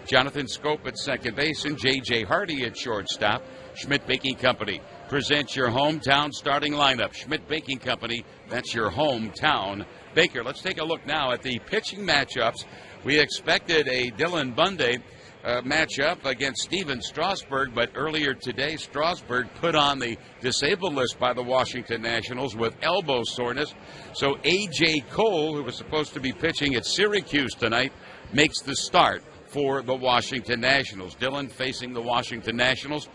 Jonathan Scope at second base, and J.J. Hardy at shortstop. Schmidt Baking Company presents your hometown starting lineup. Schmidt Baking Company, that's your hometown baker. Let's take a look now at the pitching matchups. We expected a Dylan Bundy matchup against Steven Strasburg, but earlier today Strasburg put on the disabled list by the Washington Nationals with elbow soreness. So A.J. Cole, who was supposed to be pitching at Syracuse tonight, makes the start for the Washington Nationals. Dylan facing the Washington Nationals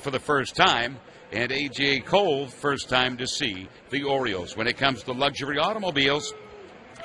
for the first time, and A.J. Cole first time to see the Orioles. When it comes to luxury automobiles,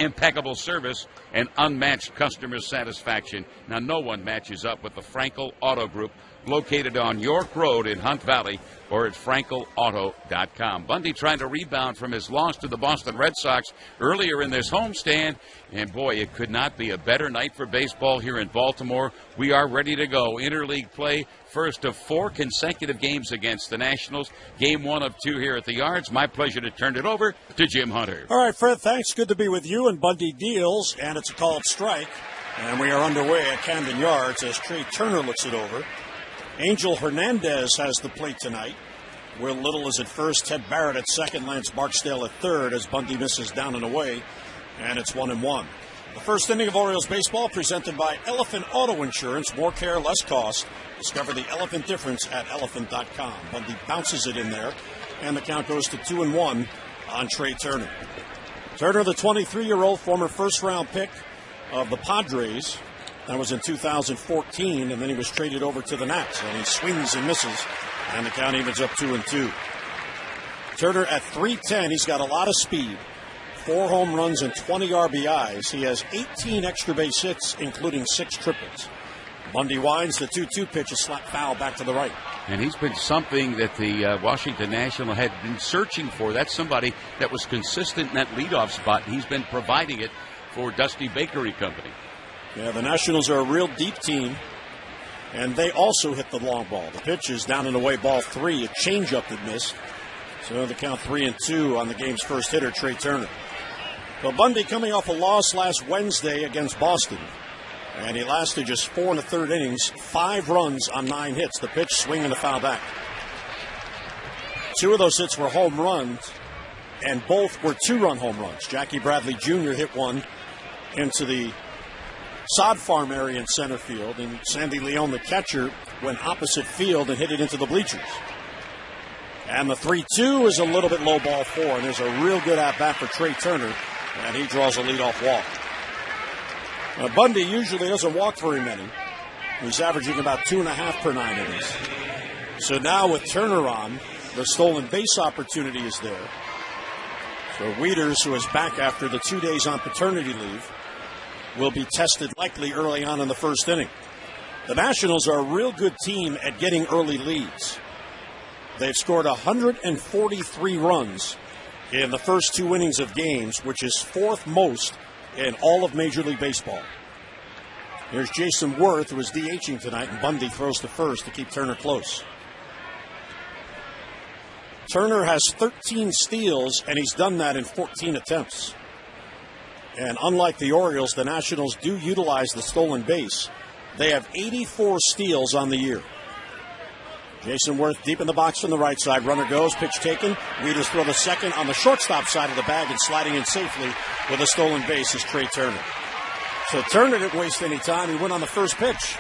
impeccable service and unmatched customer satisfaction. Now, no one matches up with the Frankel Auto Group, located on York Road in Hunt Valley, or at frankelauto.com. Bundy trying to rebound from his loss to the Boston Red Sox earlier in this homestand, and boy, it could not be a better night for baseball here in Baltimore. We are ready to go. Interleague play, first of 4 consecutive games against the Nationals. Game 1 of 2 here at the Yards. My pleasure to turn it over to Jim Hunter. All right, Fred, thanks. Good to be with you. And Bundy deals, and it's a called strike. And we are underway at Camden Yards as Trey Turner looks it over. Angel Hernandez has the plate tonight. Will Little is at first, Ted Barrett at second, Lance Barksdale at third as Bundy misses down and away, and it's 1-1. The first inning of Orioles baseball presented by Elephant Auto Insurance. More care, less cost. Discover the Elephant difference at elephant.com. Bundy bounces it in there, and the count goes to 2-1 on Trey Turner. Turner, the 23-year-old former first-round pick of the Padres. That was in 2014, and then he was traded over to the Nats, and he swings and misses, and the count evens up 2-2. Turner at 310, he's got a lot of speed, 4 home runs and 20 RBIs. He has 18 extra base hits, including 6 triples. Bundy winds, the 2-2 pitch, a slap foul back to the right. And he's been something that the Washington National had been searching for. That's somebody that was consistent in that leadoff spot. He's been providing it for Dusty Bakery Company. Yeah, the Nationals are a real deep team, and they also hit the long ball. The pitch is down and away, ball 3, a changeup that missed. So the count 3-2 on the game's first hitter, Trey Turner. Well, Bundy coming off a loss last Wednesday against Boston, and he lasted just 4 1/3 innings, 5 runs on 9 hits. The pitch, swing and a foul back. 2 of those hits were home runs, and both were 2-run home runs. Jackie Bradley Jr. hit one into the sod farm area in center field, and Sandy Leon, the catcher, went opposite field and hit it into the bleachers. And the 3-2 is a little bit low, ball 4, and there's a real good at-bat for Trey Turner, and he draws a leadoff walk. Now, Bundy usually doesn't walk very many. He's averaging about 2.5 per 9 innings. So now with Turner on, the stolen base opportunity is there. So Wieters, who is back after the 2 days on paternity leave, will be tested likely early on in the first inning. The Nationals are a real good team at getting early leads. They've scored 143 runs in the first 2 innings of games, which is 4th most in all of Major League Baseball. Here's Jason Worth, who is DHing tonight, and Bundy throws to first to keep Turner close. Turner has 13 steals, and he's done that in 14 attempts. And unlike the Orioles, the Nationals do utilize the stolen base. They have 84 steals on the year. Jason Worth deep in the box from the right side. Runner goes, pitch taken. Wieters throw the second on the shortstop side of the bag, and sliding in safely with a stolen base is Trey Turner. So Turner didn't waste any time. He went on the first pitch.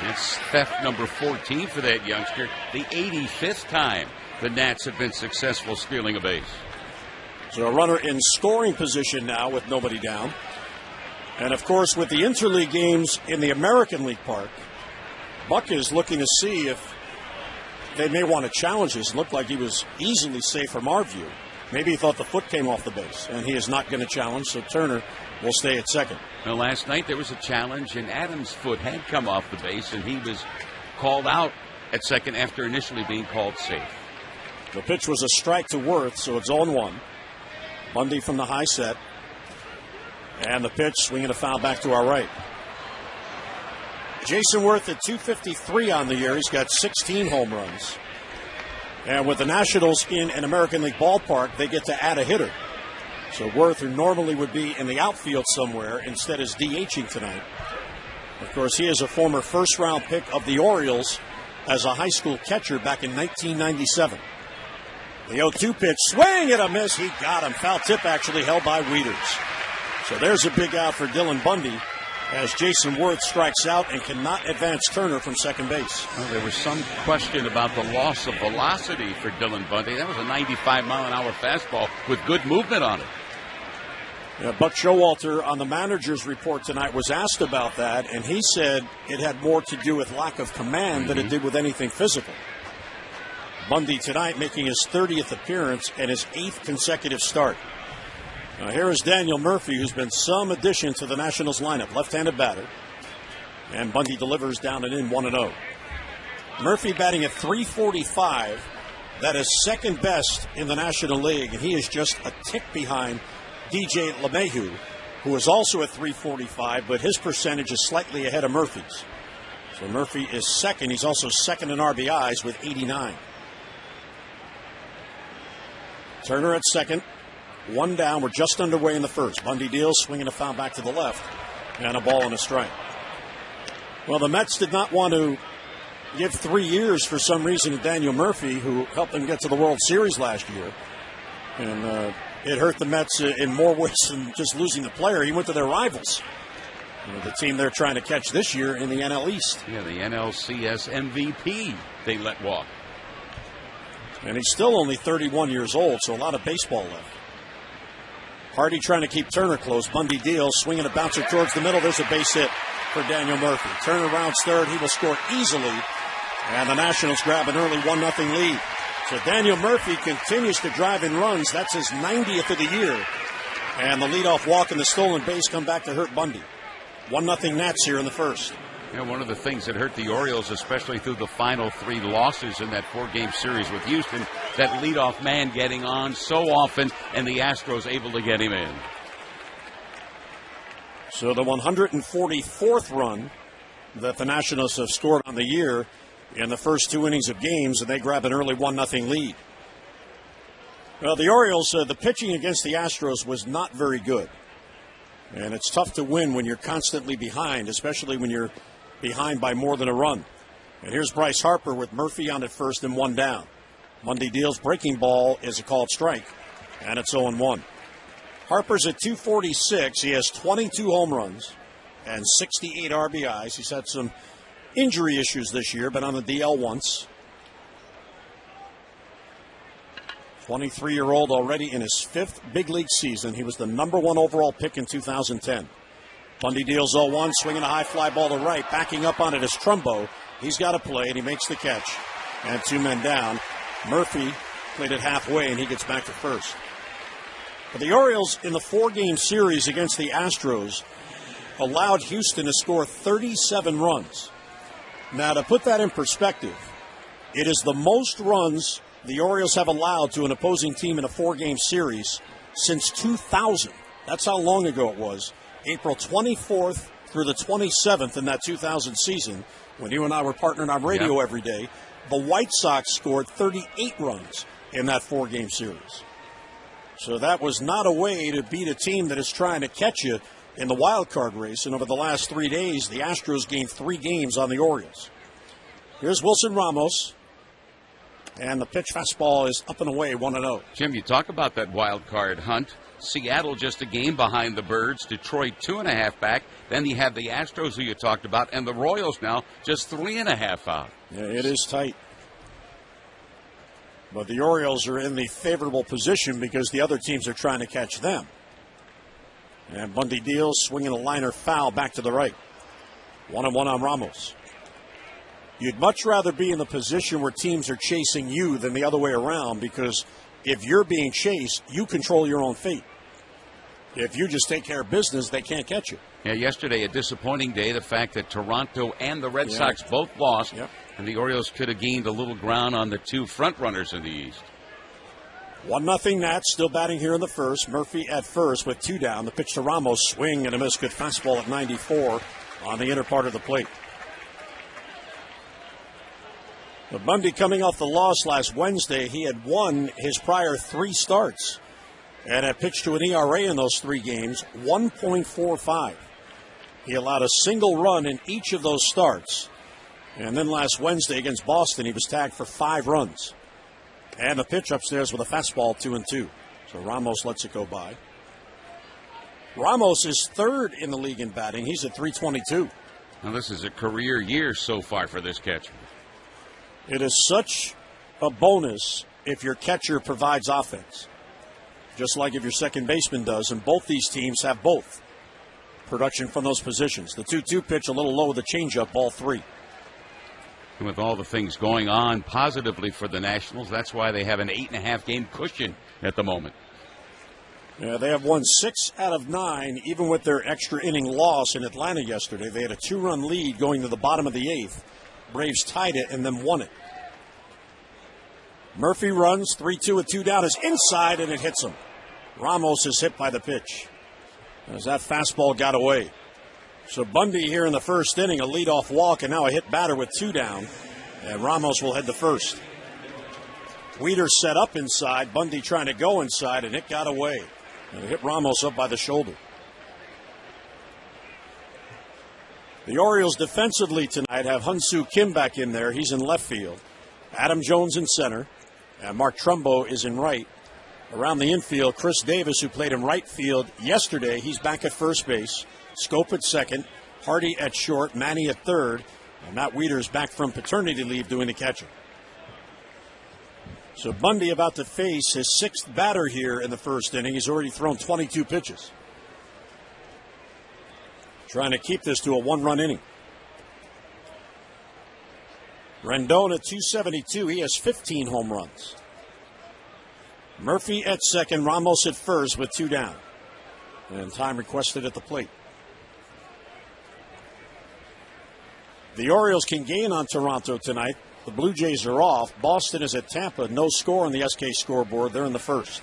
It's theft number 14 for that youngster. The 85th time the Nats have been successful stealing a base. So a runner in scoring position now with nobody down. And, of course, with the interleague games in the American League Park, Buck is looking to see if they may want to challenge this. It looked like he was easily safe from our view. Maybe he thought the foot came off the base, and he is not going to challenge, so Turner will stay at second. Now, last night there was a challenge, and Adams' foot had come off the base, and he was called out at second after initially being called safe. The pitch was a strike to Worth, so it's 0-1. Bundy from the high set. And the pitch, swinging a foul back to our right. Jason Worth at 253 on the year. He's got 16 home runs. And with the Nationals in an American League ballpark, they get to add a hitter. So Worth, who normally would be in the outfield somewhere, instead is DHing tonight. Of course, he is a former first-round pick of the Orioles as a high school catcher back in 1997. The 0-2 pitch, swing and a miss. He got him. Foul tip actually held by Wieters. So there's a big out for Dylan Bundy as Jason Worth strikes out and cannot advance Turner from second base. Well, there was some question about the loss of velocity for Dylan Bundy. That was a 95-mile-an-hour fastball with good movement on it. Yeah, Buck Showalter on the manager's report tonight was asked about that, and he said it had more to do with lack of command than it did with anything physical. Bundy tonight making his 30th appearance and his 8th consecutive start. Now here is Daniel Murphy, who's been some addition to the Nationals lineup, left-handed batter. And Bundy delivers down and in 1-0. Murphy batting at .345. That is second best in the National League, and he is just a tick behind DJ LeMahieu, who is also at .345, but his percentage is slightly ahead of Murphy's. So Murphy is second. He's also second in RBIs with 89. Turner at second. One down. We're just underway in the first. Bundy deals, swinging a foul back to the left, and a ball and a strike. Well, the Mets did not want to give 3 years for some reason to Daniel Murphy, who helped them get to the World Series last year. And it hurt the Mets in more ways than just losing the player. He went to their rivals. The team they're trying to catch this year in the NL East. Yeah, the NLCS MVP they let walk. And he's still only 31 years old, so a lot of baseball left. Hardy trying to keep Turner close. Bundy deals, swinging a bouncer towards the middle. There's a base hit for Daniel Murphy. Turner rounds third. He will score easily. And the Nationals grab an early 1-0 lead. So Daniel Murphy continues to drive in runs. That's his 90th of the year. And the leadoff walk and the stolen base come back to hurt Bundy. 1-0 Nats here in the first. You know, one of the things that hurt the Orioles, especially through the final 3 losses in that 4-game series with Houston, that leadoff man getting on so often, and the Astros able to get him in. So the 144th run that the Nationals have scored on the year in the first 2 innings of games, and they grab an early 1-0 lead. Well, the Orioles, the pitching against the Astros was not very good. And it's tough to win when you're constantly behind, especially when you're behind by more than a run. And here's Bryce Harper with Murphy on at first and 1 down. Bundy deals, breaking ball is a called strike, and it's 0-1. Harper's at .246. He has 22 home runs and 68 RBIs. He's had some injury issues this year, but on the DL once. 23-year-old already in his 5th big league season. He was the number 1 overall pick in 2010. Bundy deals 0-1, swinging a high fly ball to right. Backing up on it is Trumbo. He's got to play, and he makes the catch. And 2 men down. Murphy played it halfway, and he gets back to first. But the Orioles, in the 4-game series against the Astros, allowed Houston to score 37 runs. Now, to put that in perspective, it is the most runs the Orioles have allowed to an opposing team in a 4-game series since 2000. That's how long ago it was. April 24th through the 27th in that 2000 season, when you and I were partnering on radio every day, the White Sox scored 38 runs in that 4-game series. So that was not a way to beat a team that is trying to catch you in the wild card race. And over the last 3 days, the Astros gained 3 games on the Orioles. Here's Wilson Ramos. And the pitch fastball is up and away, 1-0. Jim, you talk about that wild card hunt. Seattle just a game behind the Birds. Detroit 2.5 back. Then you have the Astros, who you talked about, and the Royals now just 3.5 out. Yeah, it is tight. But the Orioles are in the favorable position because the other teams are trying to catch them. And Bundy deals, swinging a liner foul back to the right. 1-1 on Ramos. You'd much rather be in the position where teams are chasing you than the other way around, because if you're being chased, you control your own fate. If you just take care of business, they can't catch you. Yeah, yesterday a disappointing day. The fact that Toronto and the Red Sox both lost, and the Orioles could have gained a little ground on the 2 front runners in the East. 1-0 Nats, still batting here in the first. Murphy at first with 2 down. The pitch to Ramos, swing and a miss. Good fastball at 94 on the inner part of the plate. But Bundy coming off the loss last Wednesday, he had won his prior 3 starts and had pitched to an ERA in those 3 games, 1.45. He allowed a single run in each of those starts. And then last Wednesday against Boston, he was tagged for 5 runs. And the pitch upstairs with a fastball, 2-2. So Ramos lets it go by. Ramos is third in the league in batting. He's at .322. Now, this is a career year so far for this catcher. It is such a bonus if your catcher provides offense, just like if your second baseman does, and both these teams have both production from those positions. The 2-2 pitch a little low with the changeup, ball 3. And with all the things going on positively for the Nationals, that's why they have an 8.5 game cushion at the moment. Yeah, they have won 6 out of 9, even with their extra inning loss in Atlanta yesterday. They had a 2-run lead going to the bottom of the 8th. Braves tied it and then won it. Murphy runs, 3-2 with 2 down, is inside, and it hits him. Ramos is hit by the pitch as that fastball got away. So Bundy here in the first inning, a leadoff walk, and now a hit batter with 2 down, and Ramos will head to first. Weeder set up inside, Bundy trying to go inside, and it got away. And it hit Ramos up by the shoulder. The Orioles defensively tonight have Hyun-Soo Kim back in there. He's in left field. Adam Jones in center. And Mark Trumbo is in right. Around the infield, Chris Davis, who played in right field yesterday, he's back at first base. Scope at second. Hardy at short. Manny at third. And Matt Weeder is back from paternity leave doing the catching. So Bundy about to face his 6th batter here in the first inning. He's already thrown 22 pitches. Trying to keep this to a 1-run inning. Rendon at .272. He has 15 home runs. Murphy at second. Ramos at first with 2 down. And time requested at the plate. The Orioles can gain on Toronto tonight. The Blue Jays are off. Boston is at Tampa. No score on the SK scoreboard. They're in the first.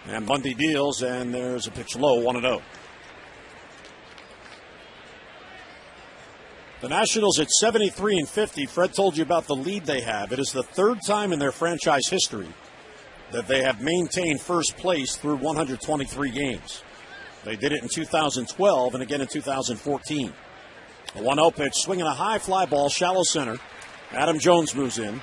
And Bundy deals, and there's a pitch low, 1-0. The Nationals at 73-50. Fred told you about the lead they have. It is the 3rd time in their franchise history that they have maintained first place through 123 games. They did it in 2012 and again in 2014. The 1-0 pitch, swinging a high fly ball, shallow center. Adam Jones moves in,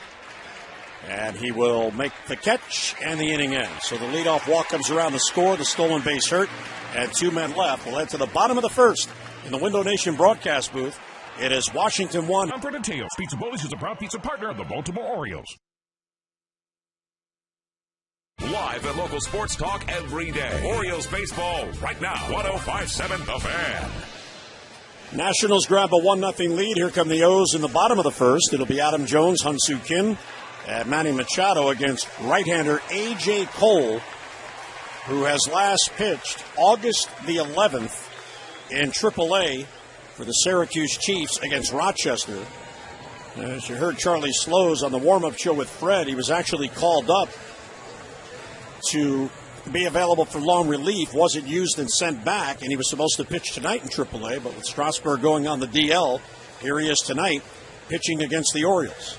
and he will make the catch, and the inning ends. So the leadoff walk comes around to score, the stolen base hurt, and 2 men left. We'll head to the bottom of the first in the Window Nation broadcast booth. It is Washington 1. Comfort and Tales. Pizza Polish is a proud pizza partner of the Baltimore Orioles. Live and local sports talk every day. Orioles baseball right now. 105.7 The Fan. Nationals grab a 1-0 lead. Here come the O's in the bottom of the first. It'll be Adam Jones, Hyun-Soo Kim, and Manny Machado against right-hander A.J. Cole, who has last pitched August the 11th in AAA for the Syracuse Chiefs against Rochester. As you heard Charlie Slows on the warm-up show with Fred, he was actually called up to be available for long relief, wasn't used and sent back, and he was supposed to pitch tonight in AAA, but with Strasburg going on the DL, here he is tonight pitching against the Orioles.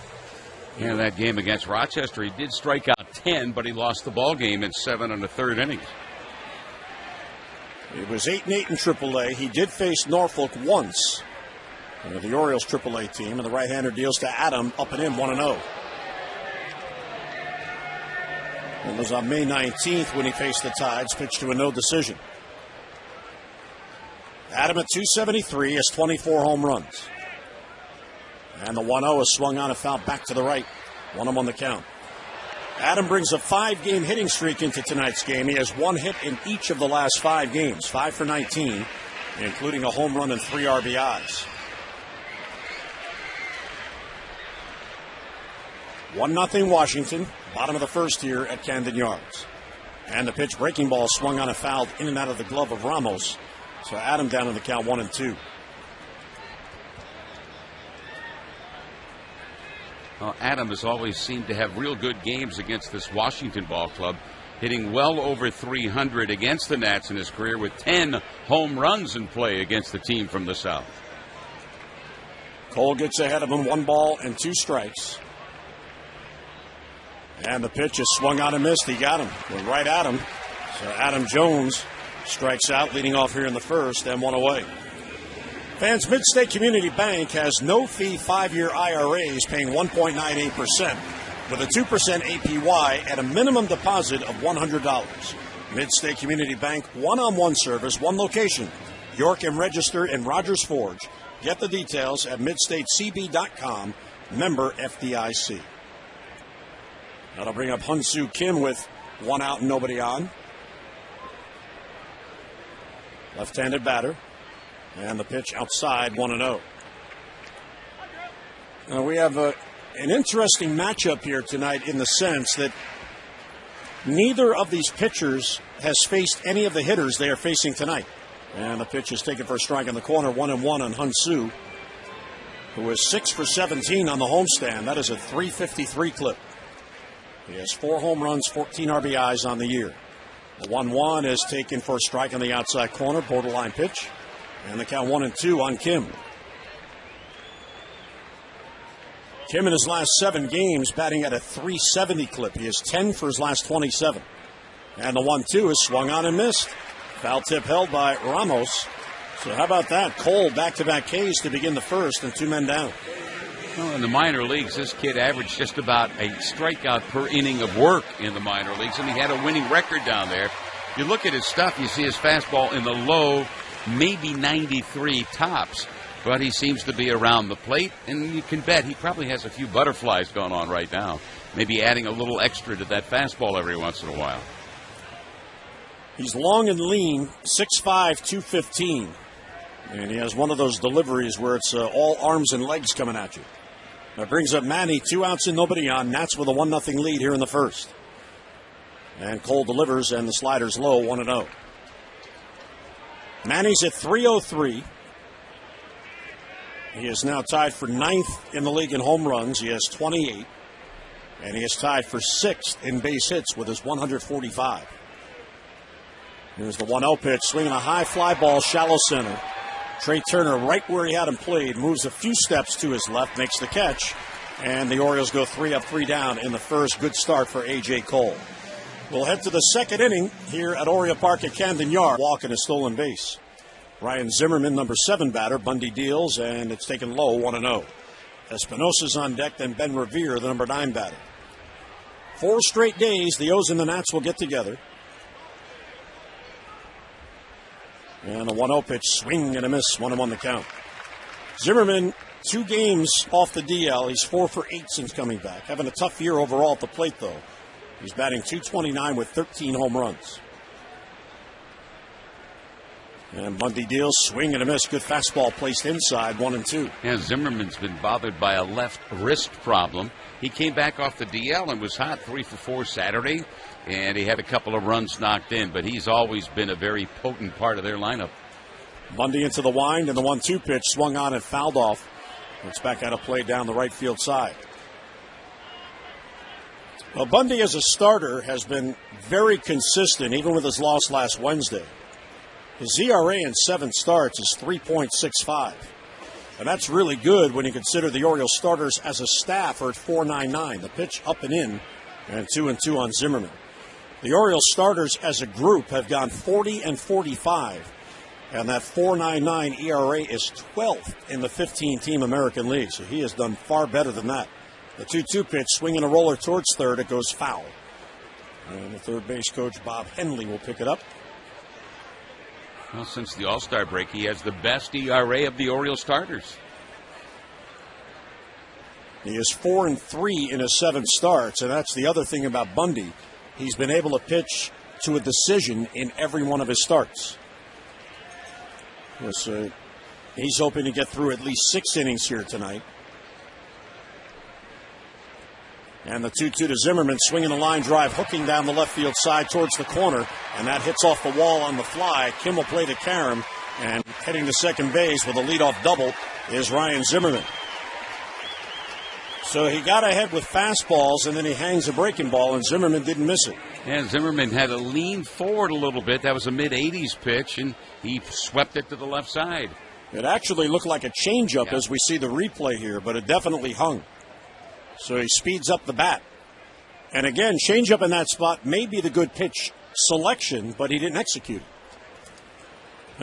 Yeah, that game against Rochester, he did strike out 10, but he lost the ball game in 7 1/3 innings. It was 8-8 in AAA. He did face Norfolk once, the Orioles AAA team, and the right-hander deals to Adam, up and in, 1-0. It was on May 19th when he faced the Tides, pitched to a no decision. Adam at .273 has 24 home runs. And the 1-0 is swung on and fouled back to the right. 1 on the count. Adam brings a 5-game hitting streak into tonight's game. He has 1 hit in each of the last 5 games, 5 for 19, including a home run and 3 RBIs. 1-0 Washington, bottom of the first here at Camden Yards. And the pitch, breaking ball, swung on and fouled in and out of the glove of Ramos. So Adam down in the count, 1-2. Well, Adam has always seemed to have real good games against this Washington ball club, hitting well over 300 against the Nats in his career with 10 home runs in play against the team from the South. Cole gets ahead of him, 1 ball and 2 strikes. And the pitch is swung on and missed. He got him. Went right at him. So Adam Jones strikes out, leading off here in the first, and 1 away. Fans, Mid-State Community Bank has no-fee 5-year IRAs paying 1.98% with a 2% APY at a minimum deposit of $100. Mid-State Community Bank, one-on-one service, one location, York and Register in Rogers Forge. Get the details at midstatecb.com, member FDIC. That'll bring up Hyun-Soo Kim with one out and nobody on. Left-handed batter. And the pitch outside, 1-0. Now we have an interesting matchup here tonight in the sense that neither of these pitchers has faced any of the hitters they are facing tonight. And the pitch is taken for a strike in the corner, 1-1 on Hyun-Soo, who is 6 for 17 on the homestand. That is a .353 clip. He has 4 home runs, 14 RBIs on the year. The 1-1 is taken for a strike on the outside corner, borderline pitch. And the count 1-2 on Kim. Kim in his last 7 games batting at a .370 clip. He is 10 for his last 27. And the 1-2 is swung on and missed. Foul tip held by Ramos. So how about that? Cole back-to-back Ks to begin the first and 2 men down. Well, in the minor leagues, this kid averaged just about a strikeout per inning of work in the minor leagues, and he had a winning record down there. You look at his stuff, you see his fastball in the low, maybe 93 tops, but he seems to be around the plate, and you can bet he probably has a few butterflies going on right now, maybe adding a little extra to that fastball every once in a while. He's long and lean, 6'5", 215, and he has one of those deliveries where it's all arms and legs coming at you. That brings up Manny, 2 outs and nobody on. Nats with a 1-0 lead here in the first. And Cole delivers, and the slider's low, 1-0. Manny's at .303. He is now tied for 9th in the league in home runs. He has 28. And he is tied for 6th in base hits with his 145. Here's the 1-0 pitch, swinging a high fly ball, shallow center. Trey Turner, right where he had him played, moves a few steps to his left, makes the catch. And the Orioles go 3 up, 3 down in the first. Good start for A.J. Cole. We'll head to the second inning here at Oriole Park at Camden Yard. Walk and a stolen base. Ryan Zimmerman, number 7 batter. Bundy deals, and it's taken low, 1-0. Espinosa's on deck, then Ben Revere, the number 9 batter. 4 straight days, the O's and the Nats will get together. And a 1-0 pitch, swing and a miss, 1-1 the count. Zimmerman, 2 games off the DL. He's 4 for 8 since coming back. Having a tough year overall at the plate, though. He's batting .229 with 13 home runs. And Bundy deals, swing and a miss. Good fastball placed inside, 1-2. Yeah, Zimmerman's been bothered by a left wrist problem. He came back off the DL and was hot, 3 for 4 Saturday, and he had a couple of runs knocked in, but he's always been a very potent part of their lineup. Bundy into the wind, and the 1-2 pitch swung on and fouled off. It's back out of play down the right field side. Well, Bundy as a starter has been very consistent, even with his loss last Wednesday. His ERA in 7 starts is 3.65. And that's really good when you consider the Orioles starters as a staff are at 4.99. The pitch up and in, and 2-2 on Zimmerman. The Orioles starters as a group have gone 40 and 45. And that 4.99 ERA is 12th in the 15-team American League. So he has done far better than that. The 2-2 pitch, swinging a roller towards third, it goes foul. And the third base coach, Bob Henley, will pick it up. Well, since the All-Star break, he has the best ERA of the Orioles starters. He is 4-3 in his 7 starts, and that's the other thing about Bundy. He's been able to pitch to a decision in every one of his starts. He's hoping to get through at least 6 innings here tonight. And the 2-2 to Zimmerman, swinging a line drive, hooking down the left field side towards the corner, and that hits off the wall on the fly. Kim will play to Karam, and heading to second base with a leadoff double is Ryan Zimmerman. So he got ahead with fastballs, and then he hangs a breaking ball, and Zimmerman didn't miss it. Yeah, Zimmerman had to lean forward a little bit. That was a mid-80s pitch, and he swept it to the left side. It actually looked like a changeup as we see the replay here, but it definitely hung. So he speeds up the bat. And again, changeup in that spot may be the good pitch selection, but he didn't execute it.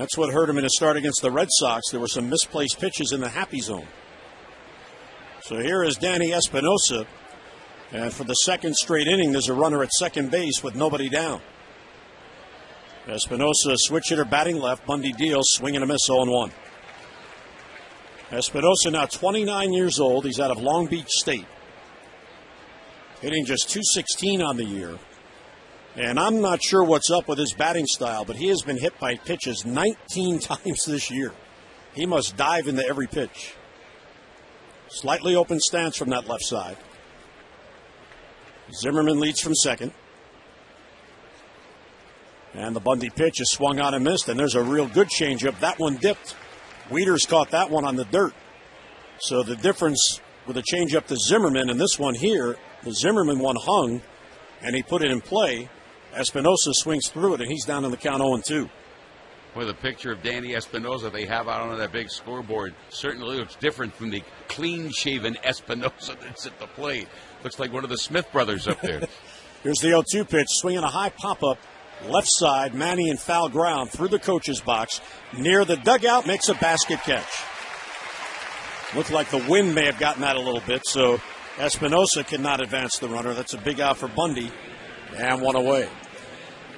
That's what hurt him in his start against the Red Sox. There were some misplaced pitches in the happy zone. So here is Danny Espinosa. And for the second straight inning, there's a runner at second base with nobody down. Espinosa, switch hitter, batting left. Bundy deals, swing and a miss, 0-1. Espinosa now 29 years old. He's out of Long Beach State. Hitting just .216 on the year. And I'm not sure what's up with his batting style, but he has been hit by pitches 19 times this year. He must dive into every pitch. Slightly open stance from that left side. Zimmerman leads from second. And the Bundy pitch is swung on and missed, and there's a real good changeup. That one dipped. Wieters caught that one on the dirt. So the difference with the changeup to Zimmerman and this one here, the Zimmerman one hung, and he put it in play. Espinosa swings through it, and he's down in the count 0-2. With a picture of Danny Espinosa they have out on that big scoreboard certainly looks different from the clean-shaven Espinosa that's at the plate. Looks like one of the Smith brothers up there. Here's the 0-2 pitch, swinging a high pop-up, left side, Manny in foul ground, through the coach's box, near the dugout, makes a basket catch. Looked like the wind may have gotten that a little bit, so Espinosa cannot advance the runner. That's a big out for Bundy, and one away.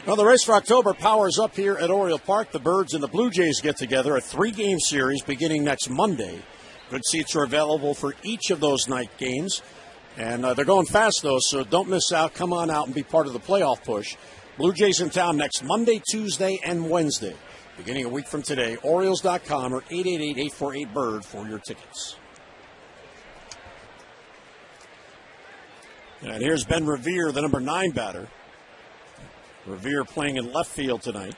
Well, the race for October powers up here at Oriole Park. The Birds and the Blue Jays get together, a 3-game series beginning next Monday. Good seats are available for each of those night games. And they're going fast, though, so don't miss out. Come on out and be part of the playoff push. Blue Jays in town next Monday, Tuesday, and Wednesday. Beginning a week from today, Orioles.com or 888-848-BIRD for your tickets. And here's Ben Revere, the number 9 batter. Revere playing in left field tonight.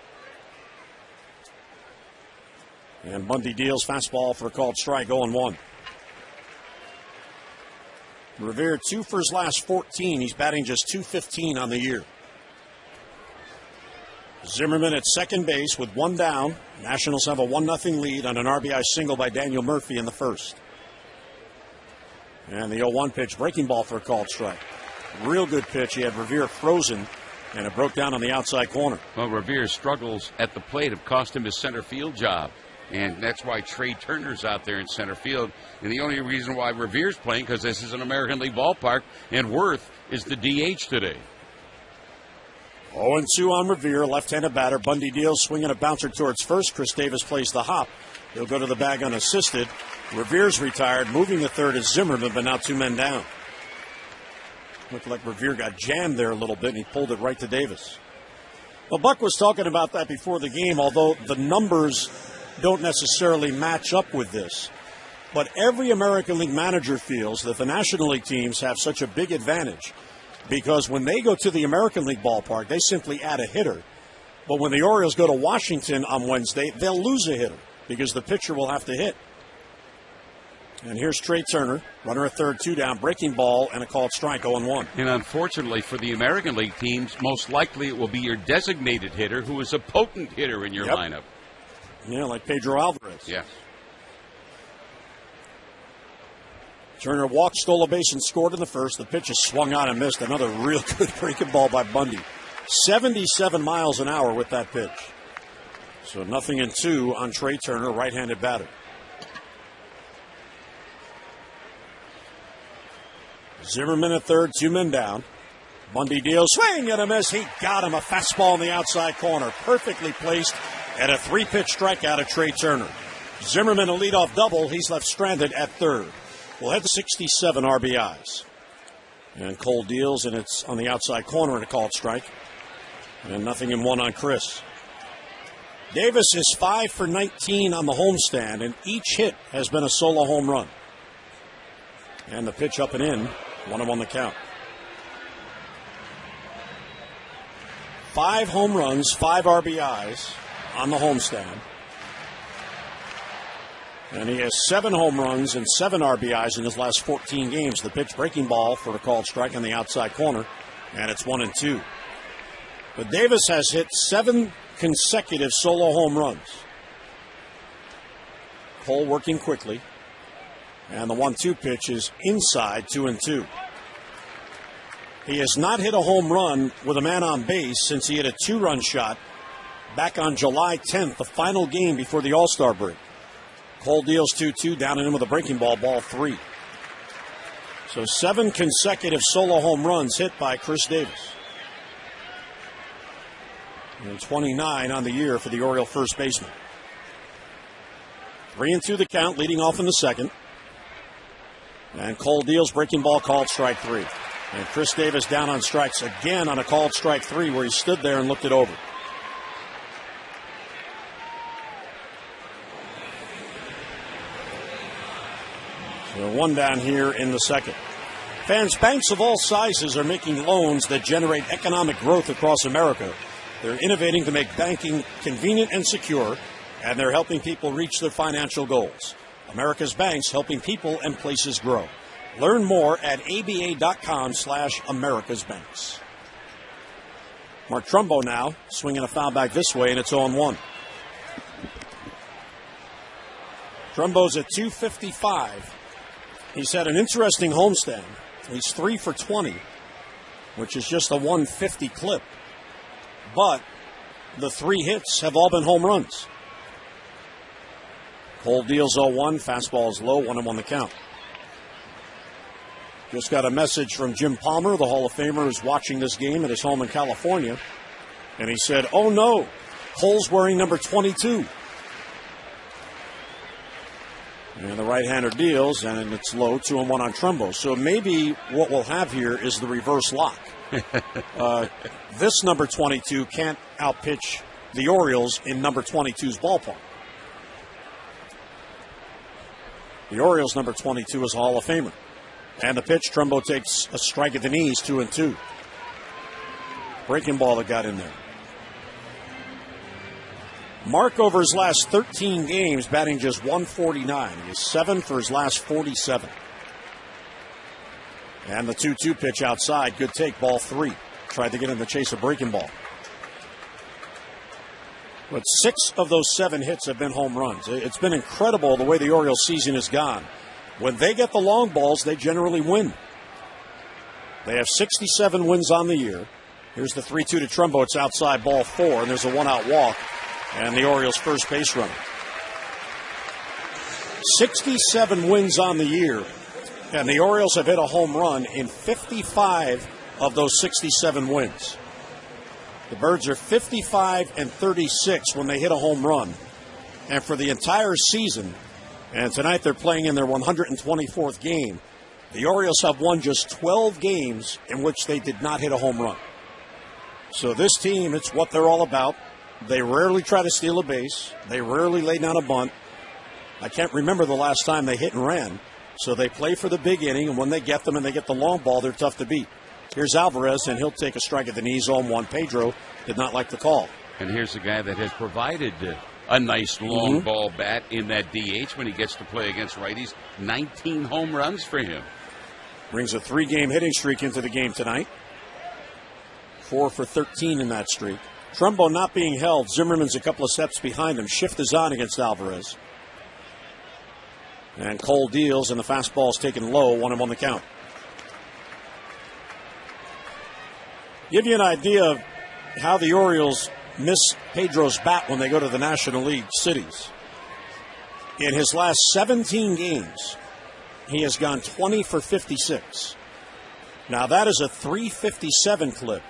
And Bundy deals fastball for a called strike, 0-1. Revere 2 for his last 14. He's batting just .215 on the year. Zimmerman at second base with 1 down. Nationals have a 1-0 lead on an RBI single by Daniel Murphy in the first. And the 0-1 pitch, breaking ball for a called strike. Real good pitch. He had Revere frozen, and it broke down on the outside corner. Well, Revere's struggles at the plate have cost him his center field job. And that's why Trey Turner's out there in center field. And the only reason why Revere's playing, because this is an American League ballpark, and Worth is the DH today. 0-2 on Revere, left-handed batter. Bundy deals, swinging a bouncer towards first. Chris Davis plays the hop. He'll go to the bag unassisted. Revere's retired. Moving to third is Zimmerman, but now 2 men down. Looked like Revere got jammed there a little bit, and he pulled it right to Davis. Well, Buck was talking about that before the game, although the numbers don't necessarily match up with this. But every American League manager feels that the National League teams have such a big advantage because when they go to the American League ballpark, they simply add a hitter. But when the Orioles go to Washington on Wednesday, they'll lose a hitter because the pitcher will have to hit. And here's Trey Turner, runner at third, 2 down, breaking ball, and a called strike, 0-1. And unfortunately for the American League teams, most likely it will be your designated hitter who is a potent hitter in your lineup. Yeah, like Pedro Alvarez. Yes. Turner walked, stole a base, and scored in the first. The pitch is swung on and missed. Another real good breaking ball by Bundy. 77 miles an hour with that pitch. So 0-2 on Trey Turner, right-handed batter. Zimmerman at third, 2 men down. Bundy deals, swing and a miss. He got him, a fastball in the outside corner. Perfectly placed, and a 3-pitch strikeout of Trey Turner. Zimmerman a leadoff double. He's left stranded at third. We'll head to 67 RBIs. And Cole deals, and it's on the outside corner and a called strike. And 0-1 on Chris. Davis is 5 for 19 on the homestand, and each hit has been a solo home run. And the pitch up and in, 1-1 the count. 5 home runs, 5 RBIs on the homestand. And he has 7 home runs and 7 RBIs in his last 14 games. The pitch, breaking ball for a called strike on the outside corner, and it's 1-2. But Davis has hit 7 consecutive solo home runs. Cole working quickly. And the 1-2 pitch is inside, 2-2. He has not hit a home run with a man on base since he hit a 2-run shot back on July 10th, the final game before the All-Star break. Cole deals 2-2, down and in with a breaking ball, ball 3. So 7 consecutive solo home runs hit by Chris Davis. And 29 on the year for the Oriole first baseman. 3-2 the count, leading off in the second. And Cole deals, breaking ball called, strike 3. And Chris Davis down on strikes again on a called strike 3 where he stood there and looked it over. So 1 down here in the second. Fans, banks of all sizes are making loans that generate economic growth across America. They're innovating to make banking convenient and secure, and they're helping people reach their financial goals. America's banks, helping people and places grow. Learn more at aba.com/americasbanks. Mark Trumbo now swinging a foul back this way, and it's 0-1. Trumbo's at 255. He's had an interesting homestand. He's 3 for 20, which is just a 150 clip. But the 3 hits have all been home runs. Cole deals 0-1. Fastball is low, 1-1 the count. Just got a message from Jim Palmer, the Hall of Famer, who's watching this game at his home in California. And he said, "Oh no, Cole's wearing number 22. And the right-hander deals, and it's low, 2-1 on Trumbo. So maybe what we'll have here is the reverse lock. This number 22 can't outpitch the Orioles in number 22's ballpark. The Orioles' number 22 is a Hall of Famer. And the pitch, Trumbo takes a strike at the knees, 2-2. Breaking ball that got in there. Mark over his last 13 games, batting just 149. He is 7 for his last 47. And the 2-2 pitch outside. Good take, ball 3. Tried to get in the chase of breaking ball. But 6 of those 7 hits have been home runs. It's been incredible the way the Orioles season has gone. When they get the long balls, they generally win. They have 67 wins on the year. Here's the 3-2 to Trumbo. It's outside, ball 4, and there's a 1-out walk. And the Orioles' first base runner. 67 wins on the year, and the Orioles have hit a home run in 55 of those 67 wins. The Birds are 55-36 when they hit a home run. And for the entire season, and tonight they're playing in their 124th game, the Orioles have won just 12 games in which they did not hit a home run. So this team, it's what they're all about. They rarely try to steal a base. They rarely lay down a bunt. I can't remember the last time they hit and ran. So they play for the big inning, and when they get them and they get the long ball, they're tough to beat. Here's Alvarez, and he'll take a strike at the knees, 0-1. Pedro did not like the call. And here's a guy that has provided a nice long ball bat in that DH when he gets to play against righties. 19 home runs for him. Brings a 3-game hitting streak into the game tonight. 4 for 13 in that streak. Trumbo not being held. Zimmerman's a couple of steps behind him. Shift is on against Alvarez. And Cole deals, and the fastball is taken low, 1-1 the count. Give you an idea of how the Orioles miss Pedro's bat when they go to the National League cities. In his last 17 games, he has gone 20 for 56. Now that is a 357 clip.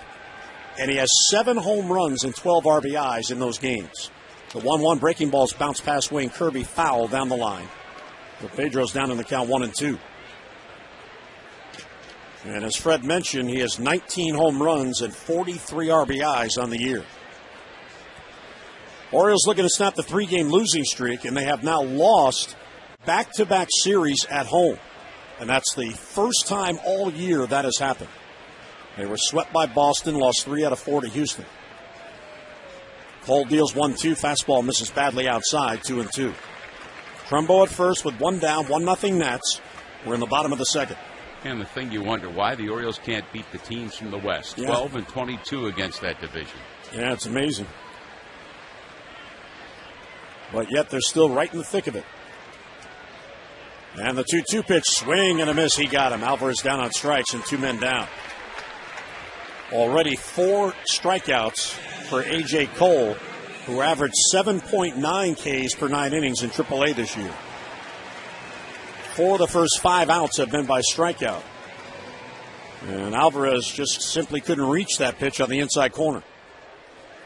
And he has 7 home runs and 12 RBIs in those games. The 1-1 breaking balls bounce past Wayne Kirby, foul down the line. So Pedro's down in the count 1-2. And as Fred mentioned, he has 19 home runs and 43 RBIs on the year. Orioles looking to snap the 3-game losing streak, and they have now lost back-to-back series at home. And that's the first time all year that has happened. They were swept by Boston, lost 3 out of 4 to Houston. Cole deals 1-2, fastball misses badly outside, 2-2. Trumbo at first with 1 down, 1-0 Nats. We're in the bottom of the second. And the thing you wonder, why the Orioles can't beat the teams from the West. 12-22 against that division. Yeah, it's amazing. But yet they're still right in the thick of it. And the 2-2 pitch, swing and a miss. He got him. Alvarez down on strikes and 2 men down. Already 4 strikeouts for A.J. Cole who averaged 7.9 Ks per 9 innings in AAA this year. 4 of the first 5 outs have been by strikeout. And Alvarez just simply couldn't reach that pitch on the inside corner.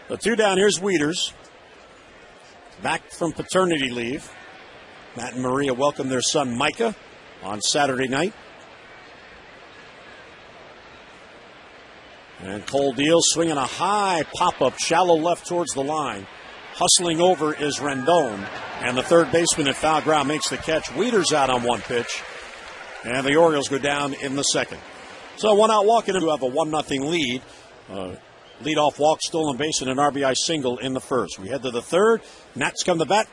The 2 down, here's Wieters. Back from paternity leave. Matt and Maria welcomed their son Micah on Saturday night. And Cole deals, swinging a high pop-up, shallow left towards the line. Hustling over is Rendon. And the third baseman at foul ground makes the catch. Wieters out on 1 pitch. And the Orioles go down in the second. So 1 out walk, and to have a 1-0 lead. Leadoff walk, stolen base, and an RBI single in the first. We head to the third. Nats come to bat.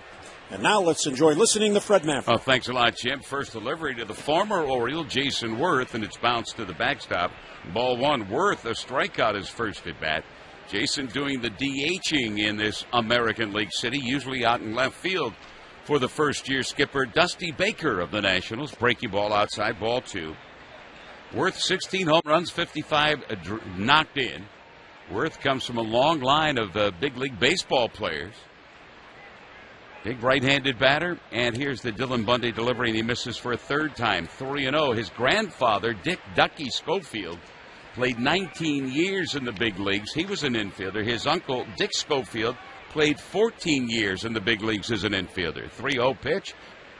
And now let's enjoy listening to Fred Manfred. Oh, thanks a lot, Jim. First delivery to the former Oriole, Jason Worth, and it's bounced to the backstop. Ball 1. Worth, a strikeout, his first at bat. Jason doing the DHing in this American League City, usually out in left field for the first-year skipper, Dusty Baker of the Nationals. Breaking ball outside, ball 2. Worth 16 home runs, 55 knocked in. Worth comes from a long line of big league baseball players. Big right-handed batter, and here's the Dylan Bundy delivery, and he misses for a third time. 3-0. His grandfather, Dick Ducky Schofield, played 19 years in the big leagues. He was an infielder. His uncle, Dick Schofield, played 14 years in the big leagues as an infielder. 3-0 pitch.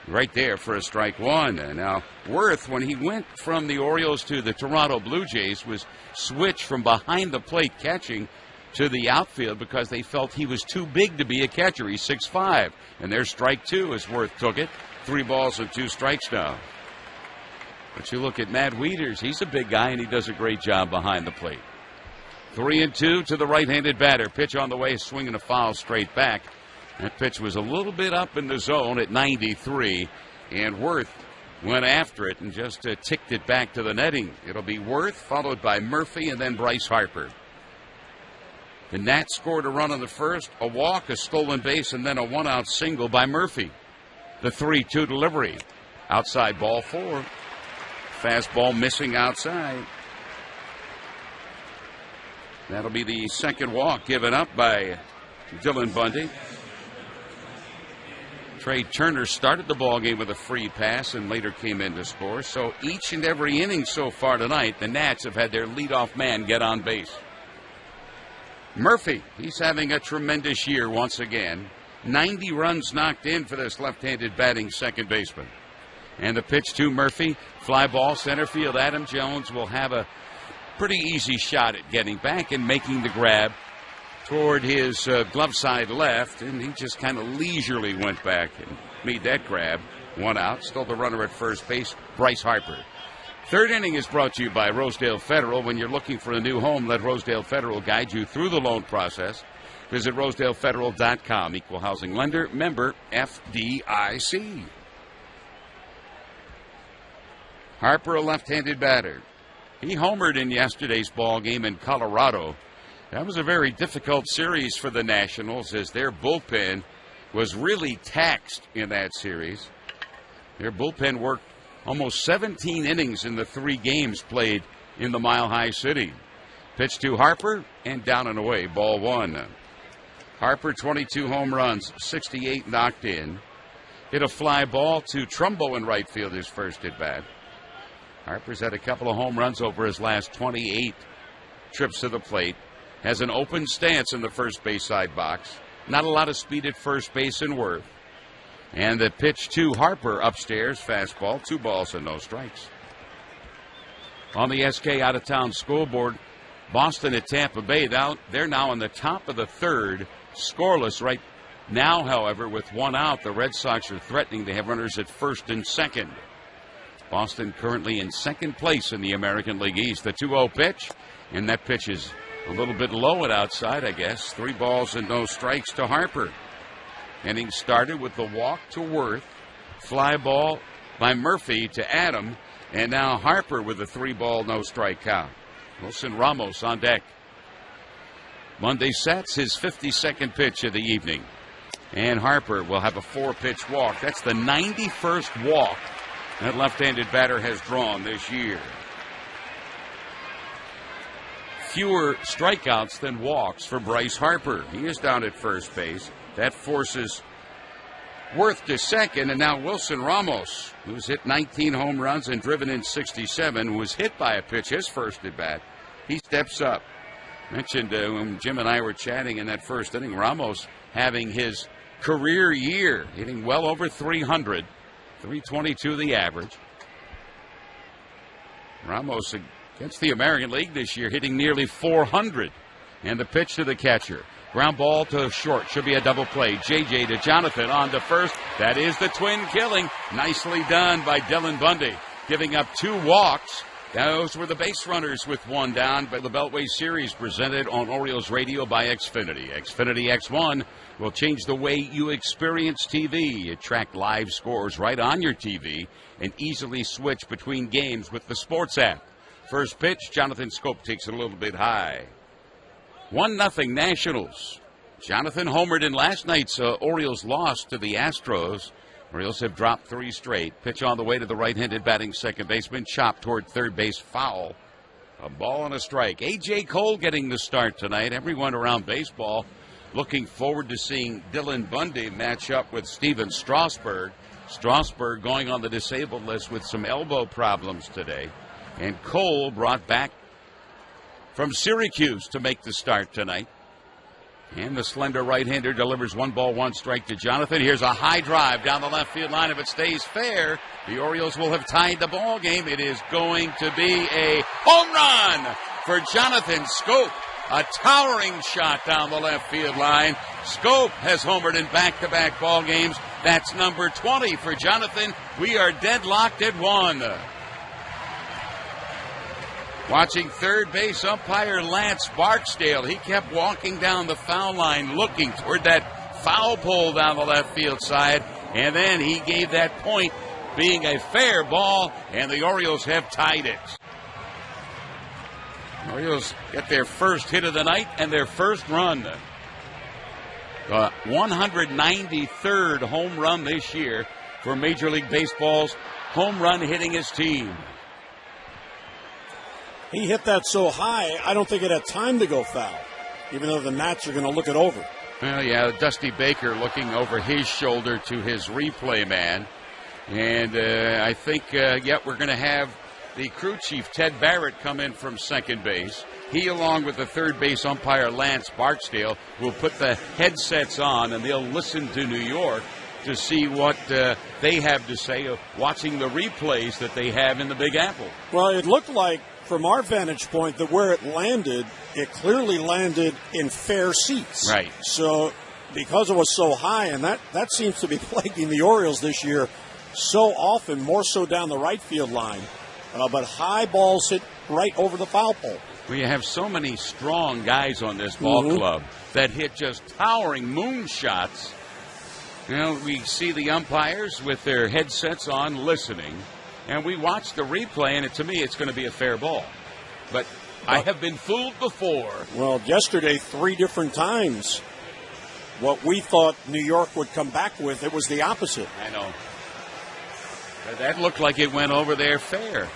Right there for a strike 1. And now Worth, when he went from the Orioles to the Toronto Blue Jays, was switched from behind the plate catching to the outfield because they felt he was too big to be a catcher. He's 6'5". And there's strike 2 as Worth took it. 3 balls and 2 strikes now. But you look at Matt Wieters, he's a big guy and he does a great job behind the plate. 3-2 to the right-handed batter. Pitch on the way, swinging a foul straight back. That pitch was a little bit up in the zone at 93, and Worth went after it and just ticked it back to the netting. It'll be Worth, followed by Murphy, and then Bryce Harper. The Nats scored a run on the first, a walk, a stolen base, and then a 1-out single by Murphy. The 3-2 delivery. Outside ball 4. Fastball missing outside. That'll be the second walk given up by Dylan Bundy. Trey Turner started the ballgame with a free pass and later came in to score. So each and every inning so far tonight, the Nats have had their leadoff man get on base. Murphy, he's having a tremendous year once again. 90 runs knocked in for this left-handed batting second baseman. And the pitch to Murphy, fly ball center field. Adam Jones will have a pretty easy shot at getting back and making the grab toward his glove side left, and he just kind of leisurely went back and made that grab. 1 out, still the runner at first base, Bryce Harper. Third inning is brought to you by Rosedale Federal. When you're looking for a new home, let Rosedale Federal guide you through the loan process. Visit rosedalefederal.com. Equal housing lender, member FDIC. Harper, a left-handed batter. He homered in yesterday's ball game in Colorado. That was a very difficult series for the Nationals as their bullpen was really taxed in that series. Their bullpen worked almost 17 innings in the 3 games played in the Mile High City. Pitch to Harper and down and away, ball 1. Harper, 22 home runs, 68 knocked in. Hit a fly ball to Trumbo in right field his first at bat. Harper's had a couple of home runs over his last 28 trips to the plate. Has an open stance in the first base side box. Not a lot of speed at first base in Worth. And the pitch to Harper upstairs, fastball, 2 balls and no strikes. On the SK out-of-town scoreboard, Boston at Tampa Bay. They're now in the top of the third, scoreless right now, however, with 1 out. The Red Sox are threatening to have runners at first and second. Boston currently in second place in the American League East. The 2-0 pitch, and that pitch is a little bit low at outside, I guess. 3 balls and no strikes to Harper. Inning started with the walk to Worth, fly ball by Murphy to Adam, and now Harper with a 3-ball, no strike count. Wilson Ramos on deck. Monday sets his 52nd pitch of the evening. And Harper will have a 4-pitch walk. That's the 91st walk that left-handed batter has drawn this year. fewer strikeouts than walks for Bryce Harper. He is down at first base. That forces Worth to second, and now Wilson Ramos, who's hit 19 home runs and driven in 67, was hit by a pitch his first at bat. He steps up. Mentioned when Jim and I were chatting in that first inning, Ramos having his career year, hitting well over 300, 322 the average. Ramos against the American League this year, hitting nearly 400. And the pitch to the catcher. Ground ball to short. Should be a double play. J.J. to Jonathan on to first. That is the twin killing. Nicely done by Dylan Bundy. Giving up 2 walks. Those were the base runners with 1 down. But the Beltway Series presented on Orioles Radio by Xfinity. Xfinity X1 will change the way you experience TV. You track live scores right on your TV and easily switch between games with the sports app. First pitch, Jonathan Schoop takes it a little bit high. 1-0 Nationals. Jonathan homered in last night's Orioles loss to the Astros. Orioles have dropped 3 straight. Pitch on the way to the right-handed batting second baseman. Chopped toward third base, foul. A ball and a strike. A.J. Cole getting the start tonight. Everyone around baseball looking forward to seeing Dylan Bundy match up with Steven Strasburg. Strasburg going on the disabled list with some elbow problems today. And Cole brought back from Syracuse to make the start tonight. And the slender right-hander delivers 1 ball, 1 strike to Jonathan. Here's a high drive down the left field line. If it stays fair, the Orioles will have tied the ball game. It is going to be a home run for Jonathan Schoop. A towering shot down the left field line. Schoop has homered in back-to-back ball games. That's number 20 for Jonathan. We are deadlocked at 1. Watching third base umpire Lance Barksdale. He kept walking down the foul line looking toward that foul pole down the left field side. And then he gave that point being a fair ball, and the Orioles have tied it. The Orioles get their first hit of the night and their first run. The 193rd home run this year for Major League Baseball's home run hitting his team. He hit that so high, I don't think it had time to go foul, even though the Nats are going to look it over. Well, yeah, Dusty Baker looking over his shoulder to his replay man. And I think, we're going to have the crew chief, Ted Barrett, come in from second base. He, along with the third base umpire, Lance Barksdale, will put the headsets on, and they'll listen to New York to see what they have to say of watching the replays that they have in the Big Apple. Well, it looked like, from our vantage point, that where it landed, it clearly landed in fair seats. Right. So because it was so high, and that seems to be plaguing the Orioles this year so often, more so down the right field line. But high balls hit right over the foul pole. We have so many strong guys on this ball club that hit just towering moonshots. You know, we see the umpires with their headsets on listening. And we watch the replay, and to me, it's going to be a fair ball. But I have been fooled before. Well, yesterday, 3 different times, what we thought New York would come back with, it was the opposite. I know. That looked like it went over there fair.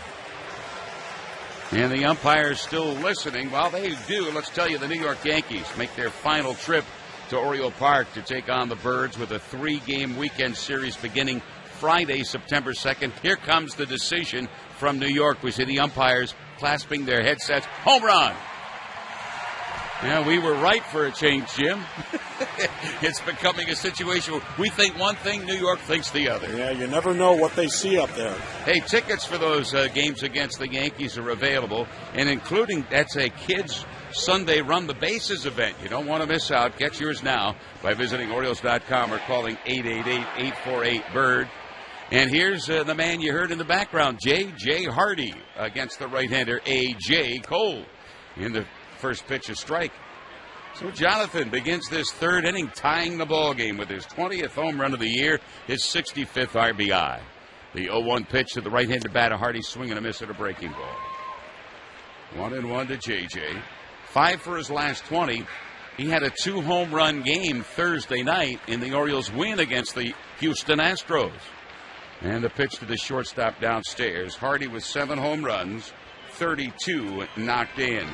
And the umpires still listening. While they do, let's tell you, the New York Yankees make their final trip to Oriole Park to take on the Birds with a 3-game weekend series beginning Friday, September 2nd. Here comes the decision from New York. We see the umpires clasping their headsets. Home run! Yeah, we were right for a change, Jim. It's becoming a situation where we think one thing, New York thinks the other. Yeah, you never know what they see up there. Hey, tickets for those games against the Yankees are available, and including, that's a kids' Sunday Run the Bases event. You don't want to miss out. Get yours now by visiting Orioles.com or calling 888-848-BIRD. And here's the man you heard in the background, J.J. Hardy, against the right-hander A.J. Cole. In the first pitch, a strike. So Jonathan begins this third inning tying the ball game with his 20th home run of the year, his 65th RBI. The 0-1 pitch to the right-handed batter, Hardy swing and a miss at a breaking ball. 1-1 to J.J. 5 for his last 20. He had a 2-home run game Thursday night in the Orioles' win against the Houston Astros. And the pitch to the shortstop downstairs. Hardy with 7 home runs, 32 knocked in.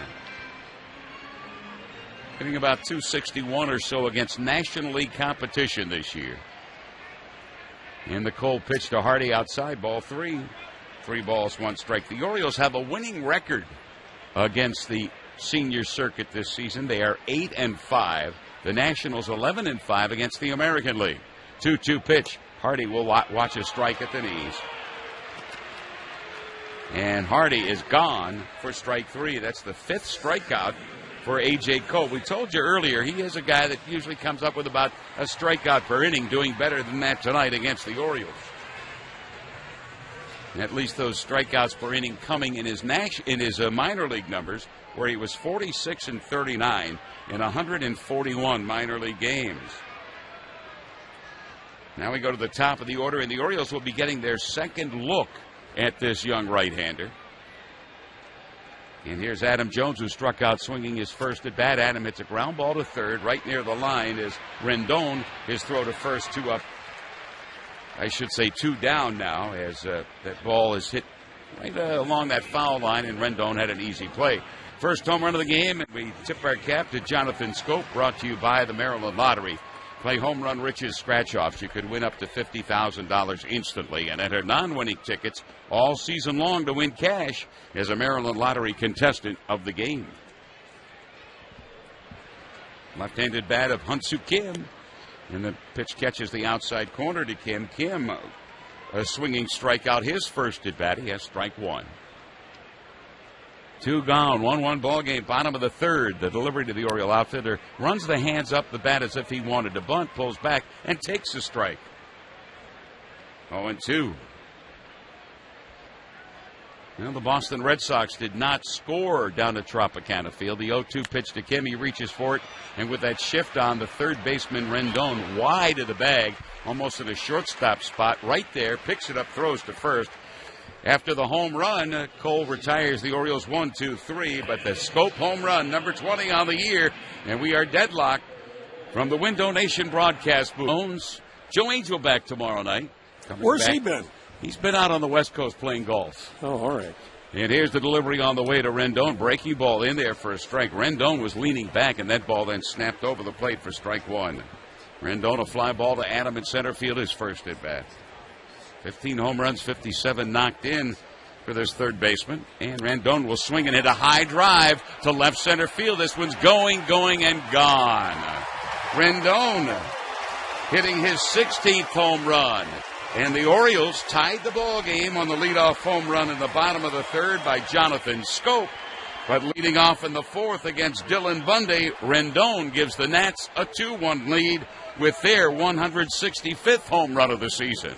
hitting about 261 or so against National League competition this year. And the cold pitch to Hardy outside, ball 3. 3 balls, 1 strike. The Orioles have a winning record against the senior circuit this season. They are 8-5. The Nationals 11-5 against the American League. 2-2 pitch. Hardy will watch a strike at the knees. And Hardy is gone for strike 3. That's the 5th strikeout for A.J. Cole. We told you earlier he is a guy that usually comes up with about a strikeout per inning, doing better than that tonight against the Orioles. And at least those strikeouts per inning coming in his minor league numbers, where he was 46 and 39 in 141 minor league games. Now we go to the top of the order, and the Orioles will be getting their second look at this young right-hander. And here's Adam Jones, who struck out swinging his first at bat. Adam hits a ground ball to third. Right near the line is Rendon. His throw to first, 2 up. I should say 2 down now, as that ball is hit right along that foul line, and Rendon had an easy play. First home run of the game, and we tip our cap to Jonathan Scope, brought to you by the Maryland Lottery. Play Home Run Rich's scratch-offs. You could win up to $50,000 instantly, and enter non-winning tickets all season long to win cash as a Maryland Lottery contestant of the game. Left-handed bat of Hyun-Soo Kim, and the pitch catches the outside corner to Kim. Kim, a swinging strikeout, his first at bat. He has strike 1. 2 gone, 1-1 ball game, bottom of the third. The delivery to the Oriole outfielder runs the hands up the bat as if he wanted to bunt, pulls back, and takes a strike. 0-2. Well, the Boston Red Sox did not score down at Tropicana Field. The 0-2 pitch to Kim, he reaches for it, and with that shift on, the third baseman Rendon wide of the bag, almost in a shortstop spot, right there, picks it up, throws to first. After the home run, Cole retires the Orioles 1-2-3, but the Scope home run, number 20 on the year, and we are deadlocked from the Window Nation broadcast booth. Joe Angel back tomorrow night. Where's he been? He's been out on the West Coast playing golf. Oh, all right. And here's the delivery on the way to Rendon. Breaking ball in there for a strike. Rendon was leaning back, and that ball then snapped over the plate for strike 1. Rendon, a fly ball to Adam in center field, his first at bat. 15 home runs, 57 knocked in for this third baseman. And Rendon will swing and hit a high drive to left center field. This one's going, and gone. Rendon hitting his 16th home run. And the Orioles tied the ball game on the leadoff home run in the bottom of the third by Jonathan Scope. But leading off in the fourth against Dylan Bundy, Rendon gives the Nats a 2-1 lead with their 165th home run of the season.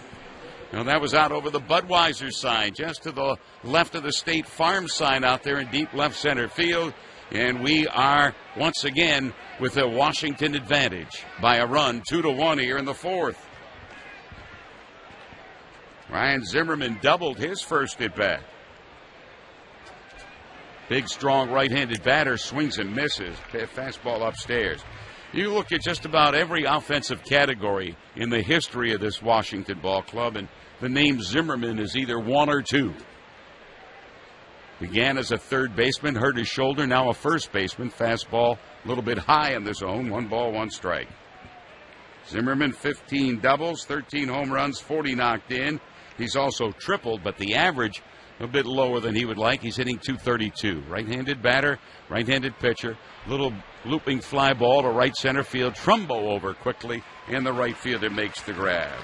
Now, that was out over the Budweiser sign, just to the left of the State Farm sign out there in deep left center field. And we are, once again, with a Washington advantage by a run, 2-1 here in the fourth. Ryan Zimmerman doubled his first at bat. Big, strong right-handed batter swings and misses. Fastball upstairs. You look at just about every offensive category in the history of this Washington ball club, and the name Zimmerman is either 1 or 2. Began as a third baseman, hurt his shoulder, now a first baseman. Fastball a little bit high in the zone, 1 ball, 1 strike. Zimmerman, 15 doubles, 13 home runs, 40 knocked in. He's also tripled, but the average a bit lower than he would like. He's hitting .232. Right-handed batter, right-handed pitcher. Little looping fly ball to right center field. Trumbo over quickly, and the right fielder makes the grab.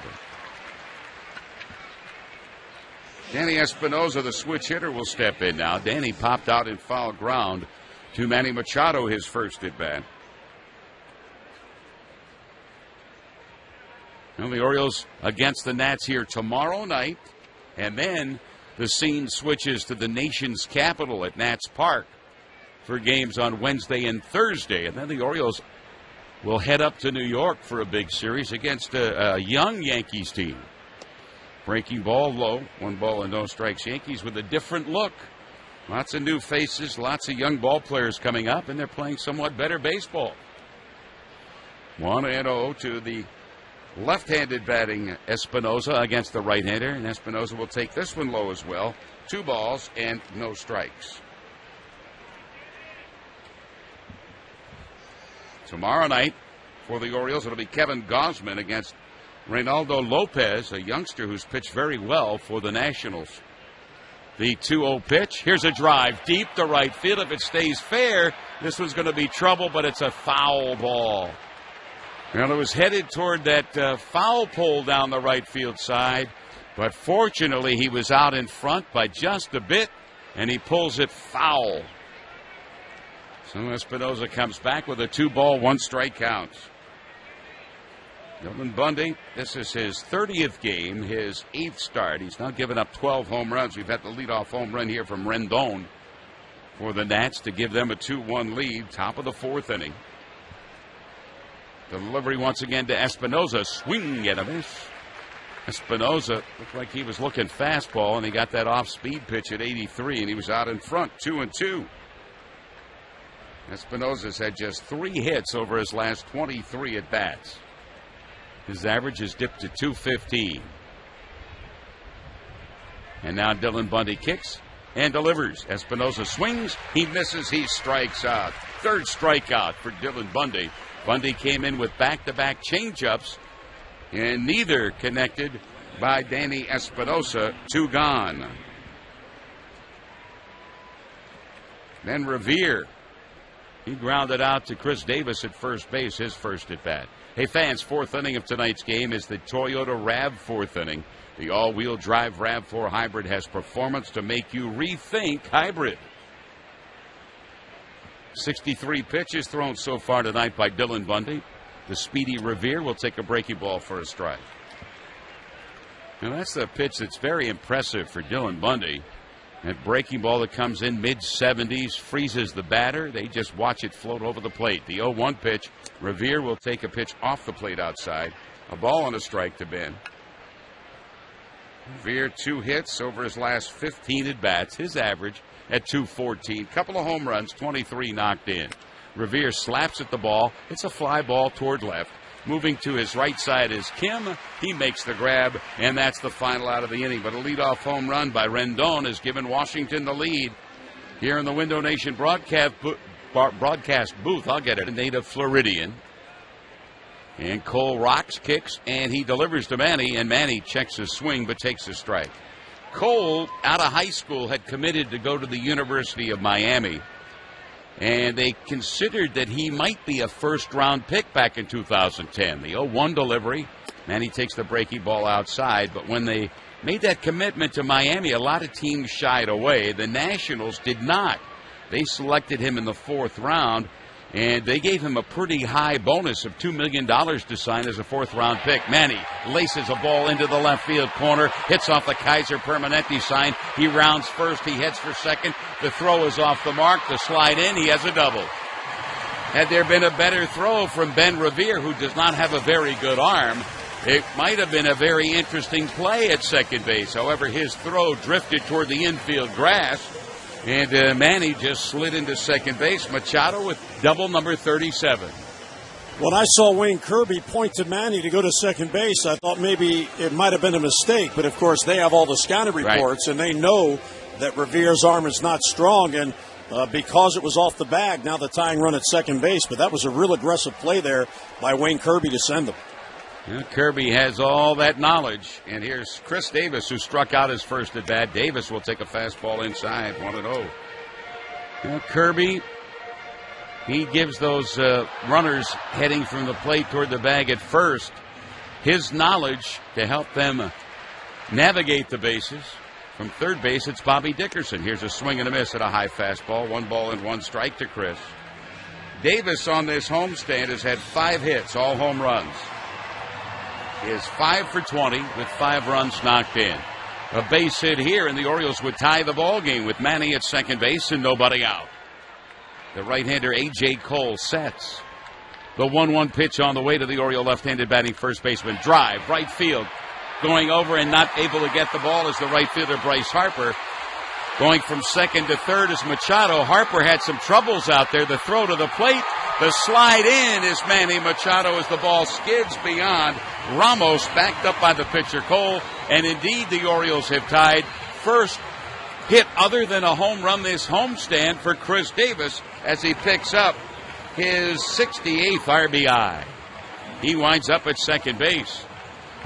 Danny Espinosa, the switch hitter, will step in now. Danny popped out in foul ground to Manny Machado, his first at bat. Well, the Orioles against the Nats here tomorrow night, and then the scene switches to the nation's capital at Nats Park for games on Wednesday and Thursday. And then the Orioles will head up to New York for a big series against a young Yankees team. Breaking ball low, 1 ball and no strikes. Yankees with a different look. Lots of new faces, lots of young ball players coming up, and they're playing somewhat better baseball. 1-0 to the left-handed batting Espinosa against the right-hander, and Espinosa will take this one low as well. 2 balls and no strikes. Tomorrow night for the Orioles, it'll be Kevin Gausman against Reynaldo Lopez, a youngster who's pitched very well for the Nationals. The 2-0 pitch. Here's a drive deep to right field. If it stays fair, this one's going to be trouble, but it's a foul ball. Well, it was headed toward that foul pole down the right field side, but fortunately he was out in front by just a bit, and he pulls it foul. So Espinosa comes back with a 2-ball, 1-strike count. Dylan Bundy, this is his 30th game, his 8th start. He's now given up 12 home runs. We've had the leadoff home run here from Rendon for the Nats to give them a 2-1 lead, top of the 4th inning. Delivery once again to Espinosa. Swing and a miss. Espinosa looked like he was looking fastball, and he got that off-speed pitch at 83, and he was out in front, 2-2. Espinosa's had just 3 hits over his last 23 at-bats. His average has dipped to 215. And now Dylan Bundy kicks and delivers. Espinosa swings. He misses. He strikes out. 3rd strikeout for Dylan Bundy. Bundy came in with back-to-back changeups, and neither connected by Danny Espinosa. 2 gone. Then Revere. He grounded out to Chris Davis at first base, his first at bat. Hey, fans, 4th inning of tonight's game is the Toyota RAV4 inning. The all-wheel drive RAV4 hybrid has performance to make you rethink hybrid. 63 pitches thrown so far tonight by Dylan Bundy. The speedy Revere will take a breaking ball for a strike. Now, that's the pitch that's very impressive for Dylan Bundy. That breaking ball that comes in mid-70s, freezes the batter. They just watch it float over the plate. The 0-1 pitch, Revere will take a pitch off the plate outside. A ball and a strike to Ben. Revere 2 hits over his last 15 at-bats. His average at 214. Couple of home runs, 23 knocked in. Revere slaps at the ball. It's a fly ball toward left. Moving to his right side is Kim. He makes the grab, and that's the final out of the inning. But a leadoff home run by Rendon has given Washington the lead. Here in the Window Nation broadcast booth, I'll get it, a native Floridian. And Cole rocks, kicks, and he delivers to Manny, and Manny checks his swing but takes a strike. Cole, out of high school, had committed to go to the University of Miami. And they considered that he might be a first-round pick back in 2010. The 0-1 delivery, Manny takes the breaking ball outside. But when they made that commitment to Miami, a lot of teams shied away. The Nationals did not. They selected him in the 4th round, and they gave him a pretty high bonus of $2 million to sign as a 4th-round pick. Manny laces a ball into the left field corner, hits off the Kaiser Permanente sign. He rounds first, he heads for second. The throw is off the mark. The slide in, he has a double. Had there been a better throw from Ben Revere, who does not have a very good arm, it might have been a very interesting play at second base. However, his throw drifted toward the infield grass, and Manny just slid into second base. Machado with double number 37. When I saw Wayne Kirby point to Manny to go to second base, I thought maybe it might have been a mistake. But, of course, they have all the scouting reports, and they know that Revere's arm is not strong. And because it was off the bag, now the tying run at second base. But that was a real aggressive play there by Wayne Kirby to send them. Well, Kirby has all that knowledge. And here's Chris Davis, who struck out his first at bat. Davis will take a fastball inside, 1-0. Well, Kirby, he gives those runners heading from the plate toward the bag at first his knowledge to help them navigate the bases. From third base, it's Bobby Dickerson. Here's a swing and a miss at a high fastball. 1 ball and 1 strike to Chris. Davis on this homestand has had 5 hits, all home runs. He is 5 for 20 with 5 runs knocked in. A base hit here, and the Orioles would tie the ball game with Manny at second base and nobody out. The right-hander A.J. Cole sets. The 1-1 pitch on the way to the Oriole left-handed batting first baseman. Drive, right field. Going over and not able to get the ball is the right fielder Bryce Harper. Going from second to third is Machado. Harper had some troubles out there. The throw to the plate. The slide in is Manny Machado as the ball skids beyond. Ramos backed up by the pitcher Cole. And indeed, the Orioles have tied first hit other than a home run this homestand for Chris Davis as he picks up his 68th RBI. He winds up at second base.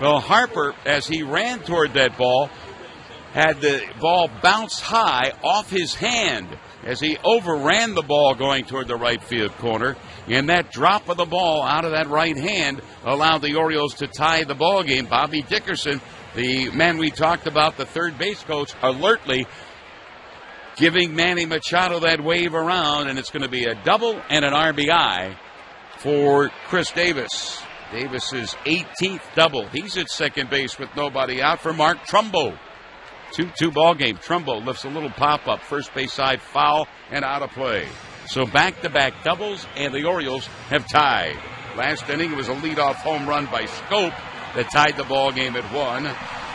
Well, Harper, as he ran toward that ball, had the ball bounce high off his hand as he overran the ball going toward the right field corner. And that drop of the ball out of that right hand allowed the Orioles to tie the ball game. Bobby Dickerson, the man we talked about, the third base coach, alertly giving Manny Machado that wave around, and it's going to be a double and an RBI for Chris Davis. Davis's 18th double. He's at second base with nobody out for Mark Trumbo. 2-2 ball game. Trumbo lifts a little pop-up. First base side foul and out of play. So back-to-back doubles, and the Orioles have tied. Last inning, it was a leadoff home run by Scope that tied the ball game at 1.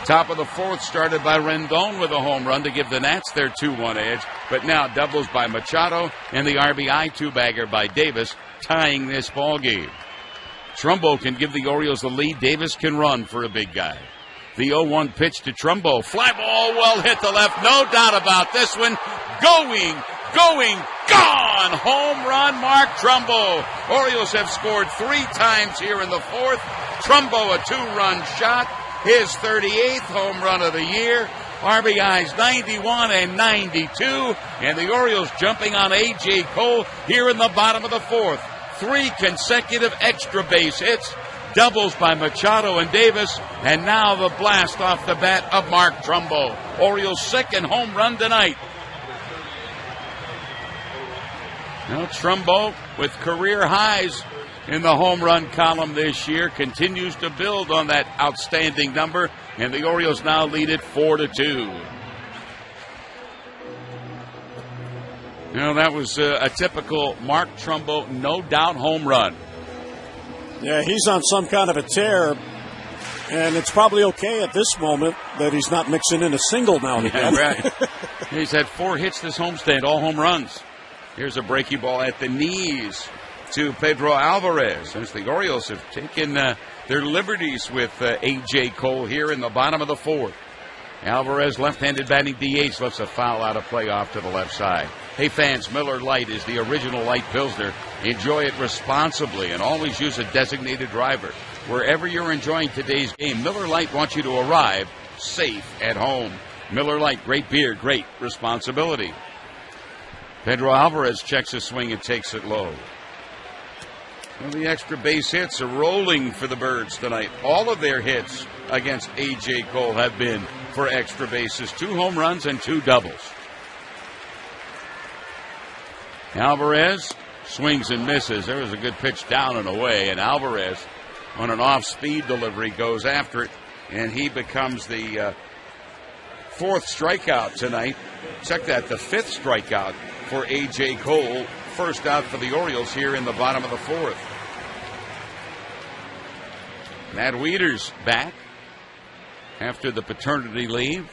Top of the fourth started by Rendon with a home run to give the Nats their 2-1 edge. But now doubles by Machado and the RBI two-bagger by Davis, tying this ball game. Trumbo can give the Orioles the lead. Davis can run for a big guy. The 0-1 pitch to Trumbo. Fly ball well hit to left. No doubt about this one. Going, gone! Home run, Mark Trumbo. Orioles have scored 3 times here in the fourth. Trumbo, a 2-run shot. His 38th home run of the year. RBIs 91 and 92. And the Orioles jumping on A.J. Cole here in the bottom of the fourth. 3 consecutive extra base hits. Doubles by Machado and Davis. And now the blast off the bat of Mark Trumbo. Orioles' second home run tonight. Now Trumbo, with career highs in the home run column this year, continues to build on that outstanding number, and the Orioles now lead it 4-2. That was a typical Mark Trumbo, no doubt home run. Yeah, he's on some kind of a tear, and it's probably okay at this moment that he's not mixing in a single now and again. Yeah, right. He's had 4 hits this homestand, all home runs. Here's a breaking ball at the knees to Pedro Alvarez, as the Orioles have taken their liberties with A.J. Cole here in the bottom of the fourth. Alvarez, left-handed batting DH, lifts a foul out of play off to the left side. Hey fans, Miller Lite is the original light Pilsner. Enjoy it responsibly and always use a designated driver. Wherever you're enjoying today's game, Miller Lite wants you to arrive safe at home. Miller Lite, great beer, great responsibility. Pedro Alvarez checks his swing and takes it low. Well, the extra base hits are rolling for the Birds tonight. All of their hits against A.J. Cole have been for extra bases. 2 home runs and 2 doubles. Alvarez swings and misses. There was a good pitch down and away, and Alvarez, on an off-speed delivery, goes after it, and he becomes the 4th strikeout tonight. Check that, the 5th strikeout for A.J. Cole. First out for the Orioles here in the bottom of the fourth. Matt Wieters back after the paternity leave.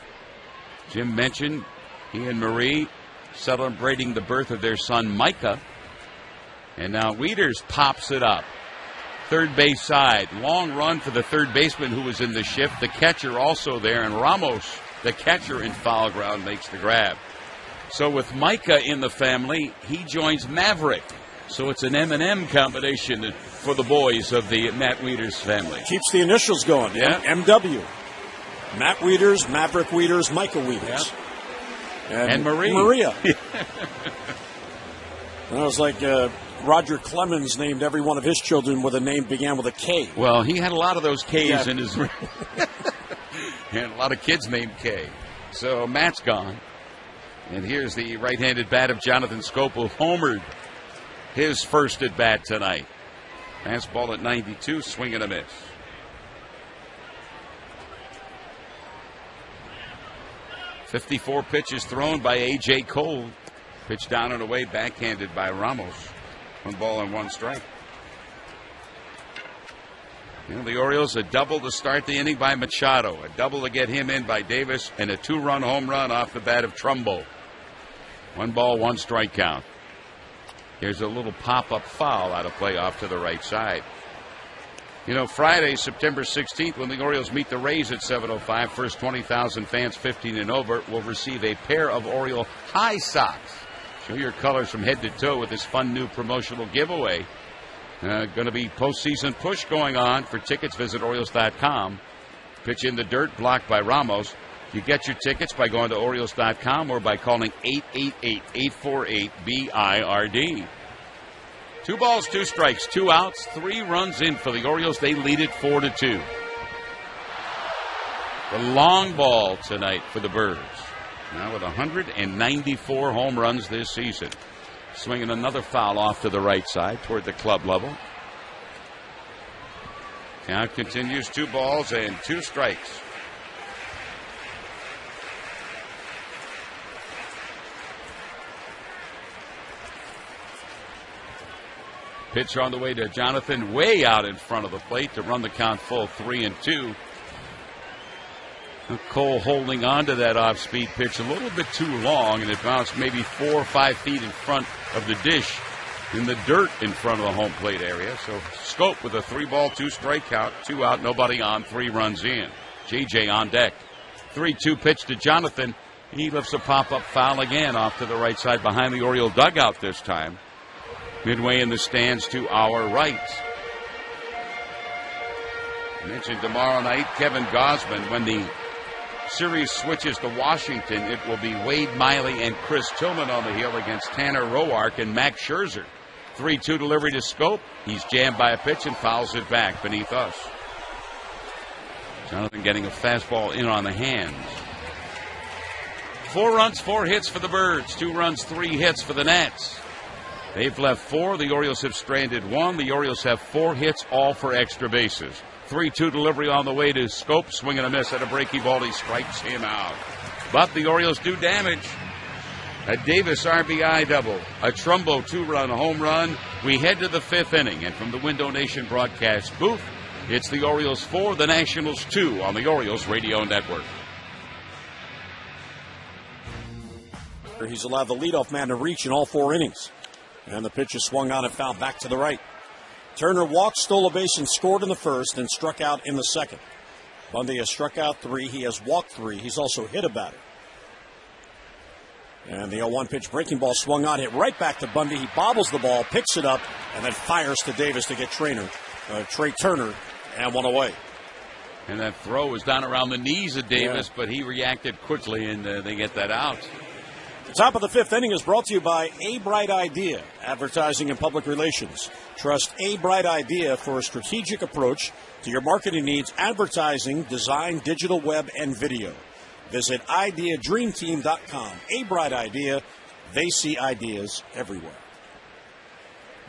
Jim mentioned he and Marie celebrating the birth of their son Micah. And now Wieters pops it up. Third base side. Long run for the third baseman who was in the shift. The catcher also there. And Ramos, the catcher in foul ground, makes the grab. So with Micah in the family, he joins Maverick. So it's an M&M combination for the boys of the Matt Wieters family. Keeps the initials going. Yeah. MW. Matt Wieters, Maverick Wieters, Micah Wieters. Yeah. And Marie. Maria. That was like Roger Clemens named every one of his children with a name began with a K. Well, he had a lot of those Ks in his... and a lot of kids named K. So Matt's gone. And here's the right-handed bat of Jonathan Scope, who homered his first at-bat tonight. Fastball at 92, swing and a miss. .54 pitches thrown by A.J. Cole. Pitch down and away, backhanded by Ramos. 1 ball and 1 strike. The Orioles, a double to start the inning by Machado, a double to get him in by Davis, and a 2-run home run off the bat of Trumbo. 1 ball, 1 strike count. Here's a little pop-up foul out of play off to the right side. Friday, September 16th, when the Orioles meet the Rays at 7:05, first 20,000 fans 15 and over will receive a pair of Oriole high socks. Show your colors from head to toe with this fun new promotional giveaway. Going to be postseason push going on. For tickets, visit Orioles.com. Pitch in the dirt, blocked by Ramos. You get your tickets by going to Orioles.com or by calling 888-848-BIRD. 2 balls, 2 strikes, 2 outs, 3 runs in for the Orioles. They lead it 4-2. The long ball tonight for the Birds. Now with 194 home runs this season. Swinging another foul off to the right side toward the club level. Count continues, 2 balls and 2 strikes. Pitch on the way to Jonathan, way out in front of the plate to run the count full 3-2. Cole holding on to that off-speed pitch a little bit too long, and it bounced maybe 4 or 5 feet in front of the dish in the dirt in front of the home plate area. So Scope with a 3-ball, 2-strike count, 2 out, nobody on, 3 runs in. JJ on deck. 3-2 pitch to Jonathan. He lifts a pop-up foul again off to the right side behind the Oriole dugout this time. Midway in the stands to our right. I mentioned tomorrow night, Kevin Gausman, when the series switches to Washington, it will be Wade Miley and Chris Tillman on the hill against Tanner Roark and Max Scherzer. 3-2 delivery to Scope. He's jammed by a pitch and fouls it back beneath us. Jonathan getting a fastball in on the hands. 4 runs, 4 hits for the Birds. 2 runs, 3 hits for the Nats. They've left 4. The Orioles have stranded 1. The Orioles have 4 hits, all for extra bases. 3-2 delivery on the way to Scope. Swing and a miss at a breaky ball. He strikes him out. But the Orioles do damage. A Davis RBI double. A Trumbo 2-run home run. We head to the 5th inning. And from the Window Nation broadcast booth, it's the Orioles 4, the Nationals 2 on the Orioles Radio Network. He's allowed the leadoff man to reach in all 4 innings. And the pitch is swung on and fouled back to the right. Turner walked, stole a base, and scored in the first and struck out in the second. Bundy has struck out 3. He has walked 3. He's also hit a batter. And the 0-1 pitch breaking ball swung on, hit right back to Bundy. He bobbles the ball, picks it up, and then fires to Davis to get Trey Turner, and 1 away. And that throw was down around the knees of Davis, but he reacted quickly, and they get that out. The top of the 5th inning is brought to you by A Bright Idea, Advertising and Public Relations. Trust A Bright Idea for a strategic approach to your marketing needs, advertising, design, digital web, and video. Visit ideadreamteam.com. A Bright Idea, they see ideas everywhere.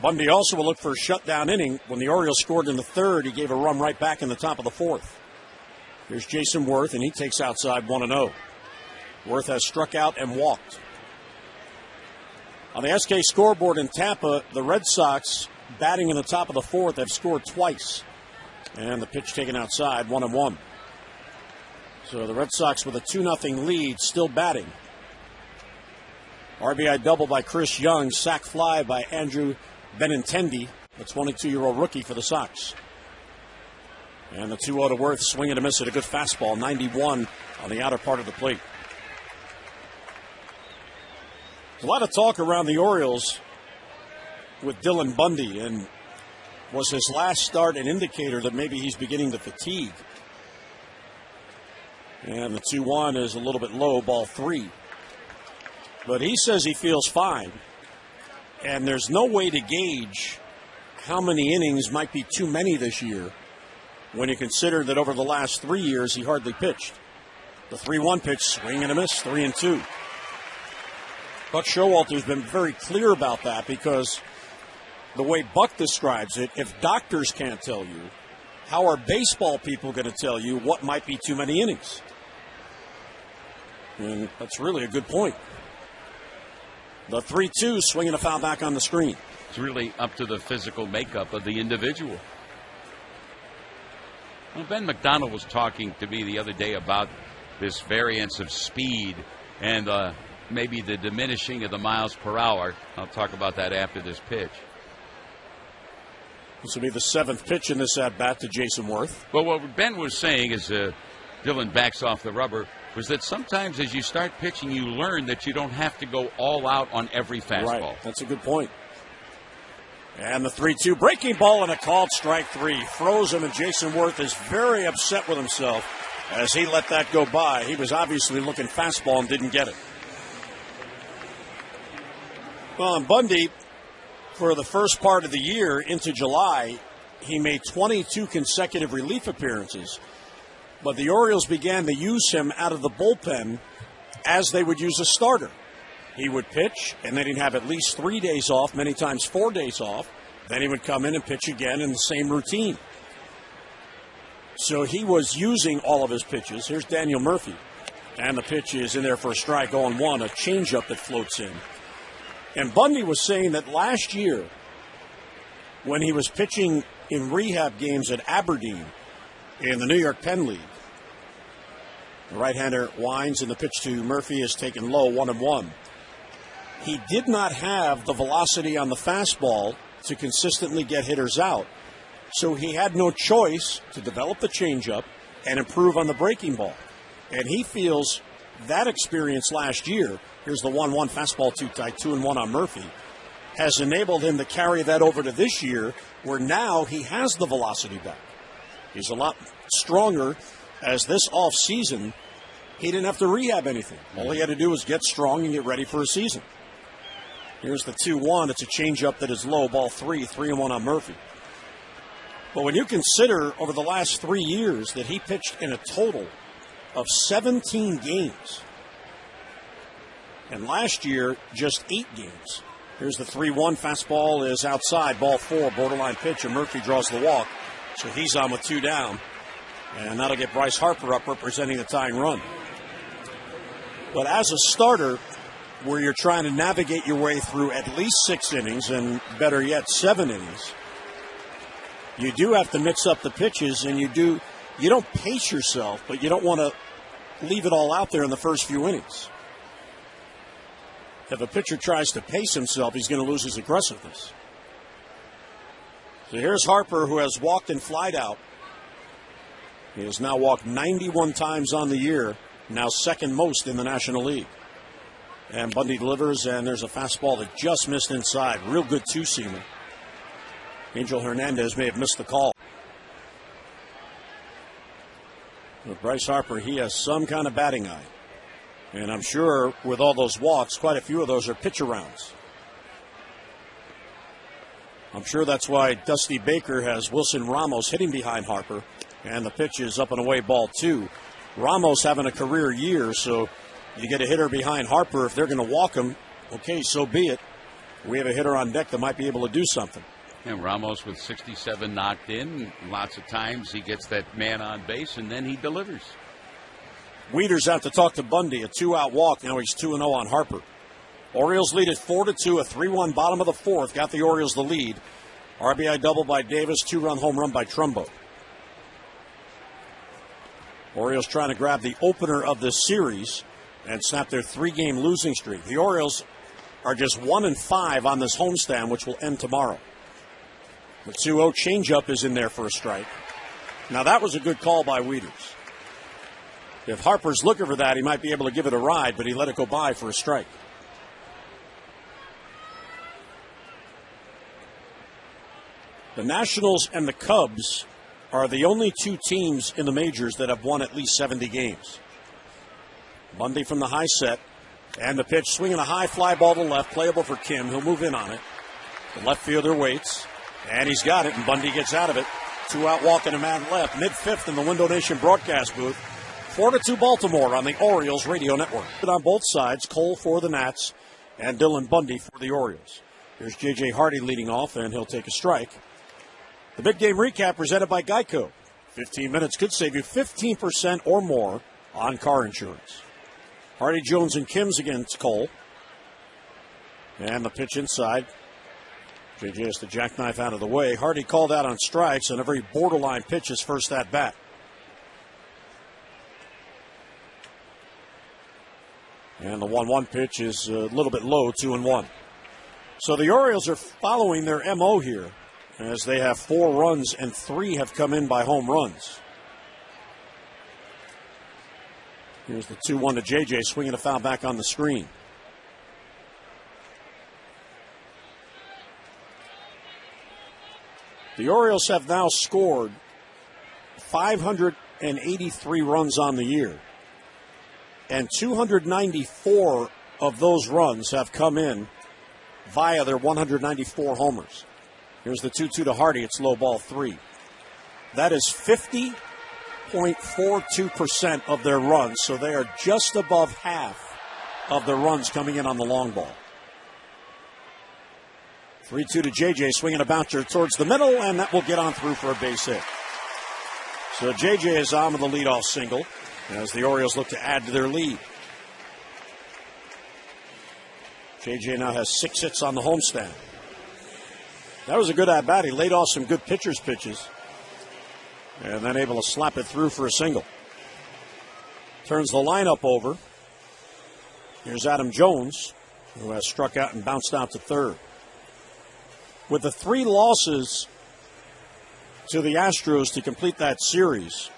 Bundy also will look for a shutdown inning. When the Orioles scored in the 3rd, he gave a run right back in the top of the 4th. Here's Jason Worth, and he takes outside 1-0. Worth has struck out and walked. On the SK scoreboard in Tampa, the Red Sox, batting in the top of the 4th, have scored twice. And the pitch taken outside, 1-1. So the Red Sox with a 2-0 lead, still batting. RBI double by Chris Young, sac fly by Andrew Benintendi, the 22-year-old rookie for the Sox. And the 2-0 to Worth, swing and a miss at a good fastball, 91 on the outer part of the plate. A lot of talk around the Orioles with Dylan Bundy, and was his last start an indicator that maybe he's beginning to fatigue? And the 2-1 is a little bit low, ball 3. But he says he feels fine, and there's no way to gauge how many innings might be too many this year when you consider that over the last 3 years he hardly pitched. The 3-1 pitch, swing and a miss, 3-2. Buck Showalter's been very clear about that, because the way Buck describes it, if doctors can't tell you, how are baseball people going to tell you what might be too many innings? And that's really a good point. The 3-2, swinging a foul back on the screen. It's really up to the physical makeup of the individual. Well, Ben McDonald was talking to me the other day about this variance of speed and maybe the diminishing of the miles per hour. I'll talk about that after this pitch. This will be the 7th pitch in this at-bat to Jason Worth. Well, what Ben was saying is Dylan backs off the rubber. was that sometimes as you start pitching, you learn that you don't have to go all out on every fastball. Right. That's a good point. And the 3-2 breaking ball and a called strike three. Froze him, and Jason Worth is very upset with himself as he let that go by. He was obviously looking fastball and didn't get it. Well, and Bundy, for the first part of the year into July, he made 22 consecutive relief appearances. But the Orioles began to use him out of the bullpen as they would use a starter. He would pitch, and then he'd have at least 3 days off, many times 4 days off. Then he would come in and pitch again in the same routine. So he was using all of his pitches. Here's Daniel Murphy. And the pitch is in there for a strike, 0-1, a changeup that floats in. And Bundy was saying that last year, when he was pitching in rehab games at Aberdeen in the New York Penn League, the right-hander winds, and the pitch to Murphy is taken low, 1-1. He did not have the velocity on the fastball to consistently get hitters out. So he had no choice to develop the changeup and improve on the breaking ball. And he feels that experience last year, here's the 1-1 fastball to tie 2-1 on Murphy, has enabled him to carry that over to this year, where now he has the velocity back. He's a lot stronger, as this off season, he didn't have to rehab anything. All he had to do was get strong and get ready for a season. Here's the 2-1. It's a changeup that is low, ball 3-1 on Murphy. But when you consider over the last 3 years that he pitched in a total of 17 games, and last year just 8 games. Here's the 3-1 fastball is outside, ball 4, borderline pitch, and Murphy draws the walk. So he's on with 2 down. And that'll get Bryce Harper up representing the tying run. But as a starter, where you're trying to navigate your way through at least 6 innings, and better yet, 7 innings, you do have to mix up the pitches, and you don't pace yourself, but you don't want to leave it all out there in the first few innings. If a pitcher tries to pace himself, he's going to lose his aggressiveness. So here's Harper, who has walked and flied out. He has now walked 91 times on the year, now second most in the National League. And Bundy delivers, and there's a fastball that just missed inside. Real good two-seamer. Angel Hernandez may have missed the call. With Bryce Harper, he has some kind of batting eye. And I'm sure with all those walks, quite a few of those are pitch-arounds. I'm sure that's why Dusty Baker has Wilson Ramos hitting behind Harper. And the pitch is up and away, ball 2. Ramos having a career year, so you get a hitter behind Harper. If they're going to walk him, okay, so be it. We have a hitter on deck that might be able to do something. And Ramos with 67 knocked in. Lots of times he gets that man on base, and then he delivers. Wieters out to talk to Bundy. A 2-out walk. Now he's 2-0 on Harper. Orioles lead at 4-2. A 3-1 bottom of the 4th. Got the Orioles the lead. RBI double by Davis. 2-run home run by Trumbo. Orioles trying to grab the opener of this series and snap their 3-game losing streak. The Orioles are just 1-5 on this homestand, which will end tomorrow. The 2-0 changeup is in there for a strike. Now that was a good call by Wieters. If Harper's looking for that, he might be able to give it a ride, but he let it go by for a strike. The Nationals and the Cubs are the only 2 teams in the majors that have won at least 70 games. Bundy from the high set, and the pitch swinging a high fly ball to left, playable for Kim. He'll move in on it. The left fielder waits, and he's got it, and Bundy gets out of it. 2-out walk and a man left, mid-5th in the Window Nation broadcast booth. 4-2 Baltimore on the Orioles radio network. On both sides, Cole for the Nats and Dylan Bundy for the Orioles. Here's J.J. Hardy leading off, and he'll take a strike. The big game recap presented by Geico. 15 minutes could save you 15% or more on car insurance. Hardy, Jones, and Kim's against Cole. And the pitch inside. J.J. has the jackknife out of the way. Hardy called out on strikes on a very borderline pitch his first at-bat. And the 1-1 pitch is a little bit low, 2-1. So the Orioles are following their MO here, as they have 4 runs and 3 have come in by home runs. Here's the 2-1 to J.J. swinging a foul back on the screen. The Orioles have now scored 583 runs on the year, and 294 of those runs have come in via their 194 homers. Here's the 2-2 to Hardy. It's low ball 3. That is 50.42% of their runs, so they are just above half of the runs coming in on the long ball. 3-2 to J.J. swinging a bouncer towards the middle, and that will get on through for a base hit. So J.J. is on with the leadoff single as the Orioles look to add to their lead. J.J. now has 6 hits on the homestand. That was a good at-bat. He laid off some good pitcher's pitches and then able to slap it through for a single. Turns the lineup over. Here's Adam Jones, who has struck out and bounced out to third. With the 3 losses to the Astros to complete that series,